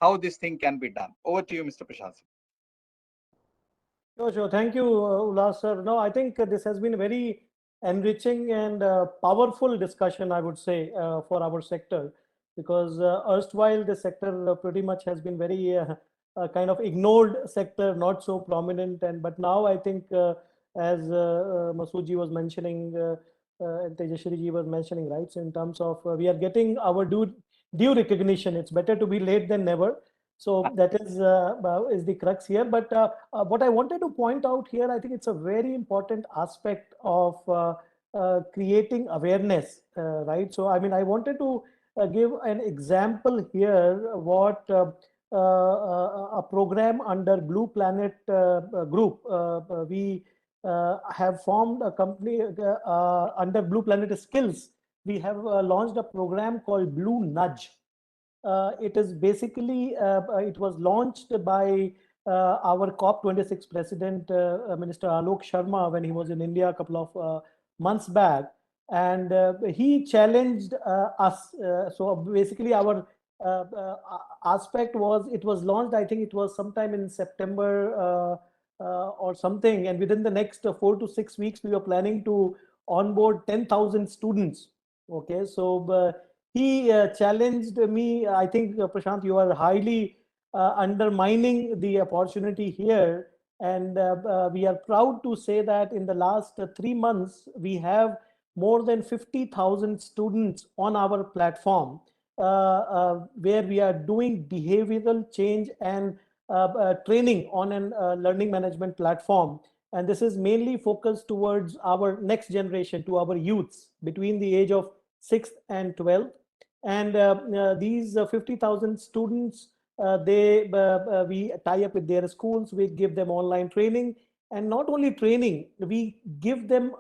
how this thing can be done. Over to you, Mr. Prashant. Sure. Thank you, Ullas sir. No, I think this has been a very enriching and powerful discussion, I would say, for our sector, because erstwhile the sector pretty much has been very kind of ignored sector, not so prominent. But now I think, as Masoodji was mentioning, and Tejashri was mentioning, right? So in terms of we are getting our due recognition. It's better to be late than never. So that is the crux here. But what I wanted to point out here, I think it's a very important aspect of creating awareness, right? So I mean, I wanted to give an example here what a program under Blue Planet group. We have formed a company under Blue Planet Skills. We have launched a program called Blue Nudge. It is basically, it was launched by our COP26 president, Minister Alok Sharma, when he was in India a couple of months back. And he challenged us. So basically our aspect was, it was launched, I think it was sometime in September or something. And within the next 4 to 6 weeks, we were planning to onboard 10,000 students. Okay, so he challenged me. I think, Prashant, you are highly undermining the opportunity here. And we are proud to say that in the last 3 months, we have more than 50,000 students on our platform where we are doing behavioral change and training on an learning management platform. And this is mainly focused towards our next generation, to our youths between the age of 6th and 12th. And these 50,000 students, we tie up with their schools, we give them online training, and not only training, we give them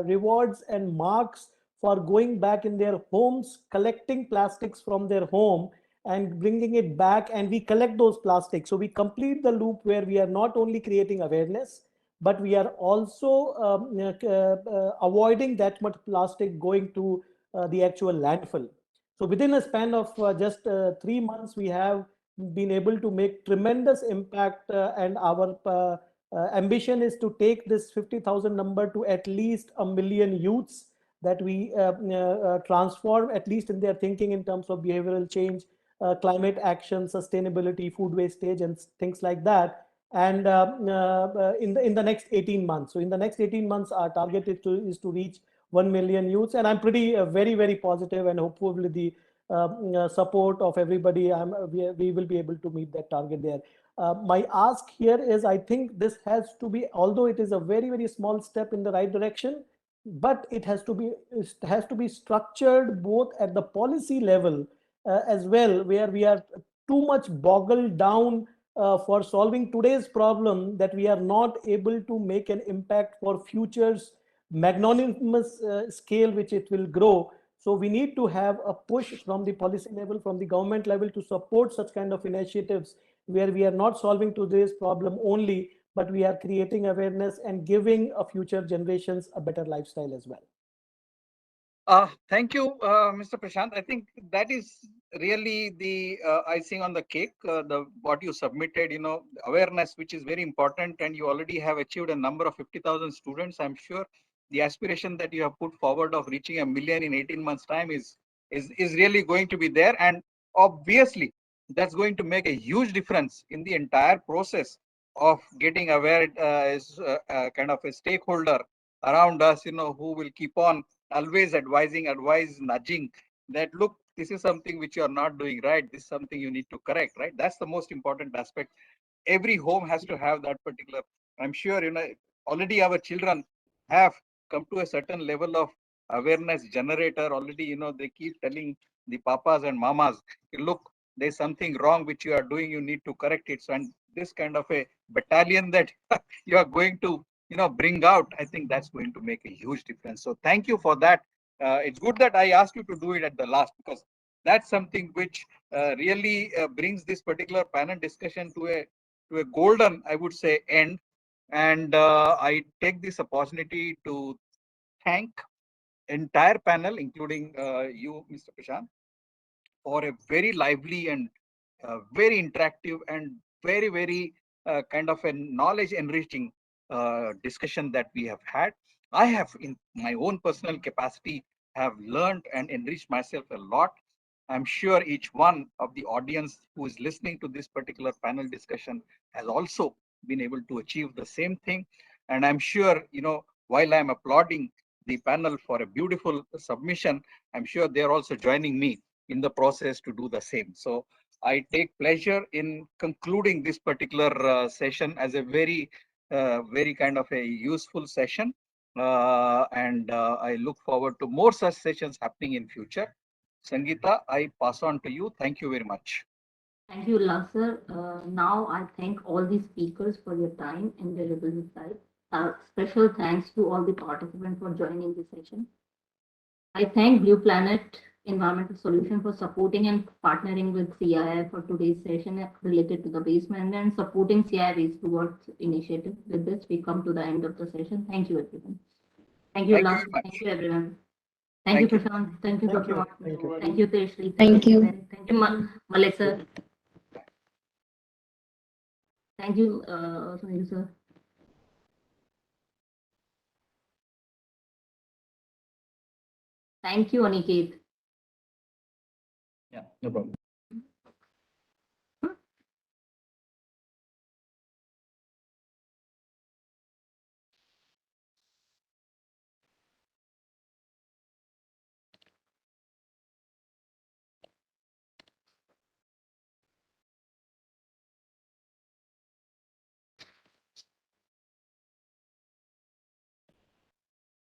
rewards and marks for going back in their homes, collecting plastics from their home and bringing it back, and we collect those plastics. So we complete the loop where we are not only creating awareness, but we are also avoiding that much plastic going to the actual landfill. So within a span of just 3 months, we have been able to make tremendous impact, and our ambition is to take this 50,000 number to at least 1 million youths that we transform, at least in their thinking in terms of behavioral change, climate action, sustainability, food wastage, and things like that. And in the next 18 months. So in the next 18 months, our target is to reach 1 million youths. And I'm pretty very positive, and hopefully the support of everybody, we will be able to meet that target there. My ask here is, I think this has to be, although it is a very small step in the right direction, but it has to be structured both at the policy level as well, where we are too much boggled down for solving today's problem, that we are not able to make an impact for future's magnanimous scale which it will grow. So we need to have a push from the policy level, from the government level, to support such kind of initiatives where we are not solving today's problem only, but we are creating awareness and giving a future generations a better lifestyle as well. Thank you, Mr. Prashant. I think that is really the icing on the cake. What you submitted, awareness, which is very important, and you already have achieved a number of 50,000 students. I'm sure the aspiration that you have put forward of reaching 1 million in 18 months' time is really going to be there, and obviously that's going to make a huge difference in the entire process of getting aware as kind of a stakeholder around us, who will keep on always advise, nudging that, look, this is something which you are not doing right. This is something you need to correct, right? That's the most important aspect. Every home has to have that particular. I'm sure, already our children have come to a certain level of awareness generator already. They keep telling the papas and mamas, look, there's something wrong which you are doing. You need to correct it. So, and this kind of a battalion that you are going to bring out, I think that's going to make a huge difference. So thank you for that. It's good that I asked you to do it at the last, because that's something which really brings this particular panel discussion to a golden, I would say, end. And I take this opportunity to thank entire panel, including you, Mr. Prashant, for a very lively and very interactive and very kind of a knowledge enriching discussion that we have had. I have, in my own personal capacity, have learned and enriched myself a lot. I'm sure each one of the audience who is listening to this particular panel discussion has also been able to achieve the same thing. And I'm sure, while I'm applauding the panel for a beautiful submission, I'm sure they're also joining me in the process to do the same. So I take pleasure in concluding this particular session as a very kind of a useful session. And I look forward to more such sessions happening in future. Sangeeta, I pass on to you. Thank you very much. Thank you, Ullas sir. Now I thank all the speakers for your time and valuable insights. Special thanks to all the participants for joining this session. I thank Blue Planet Environmental Solution for supporting and partnering with CII for today's session related to the waste management and supporting CII Waste Towards initiative. With this, we come to the end of the session. Thank you, everyone. Thank you, Thank you Ullas. very much. Thank you, everyone. Thank you, Thank you. Prashant. Thank you, Thank Dr. you. Martin. Thank you. Thank you, Tejasri. Thank you. Thank you, Malik sir. Thank you, Sunil sir. Thank you, Aniket. Yeah, no problem.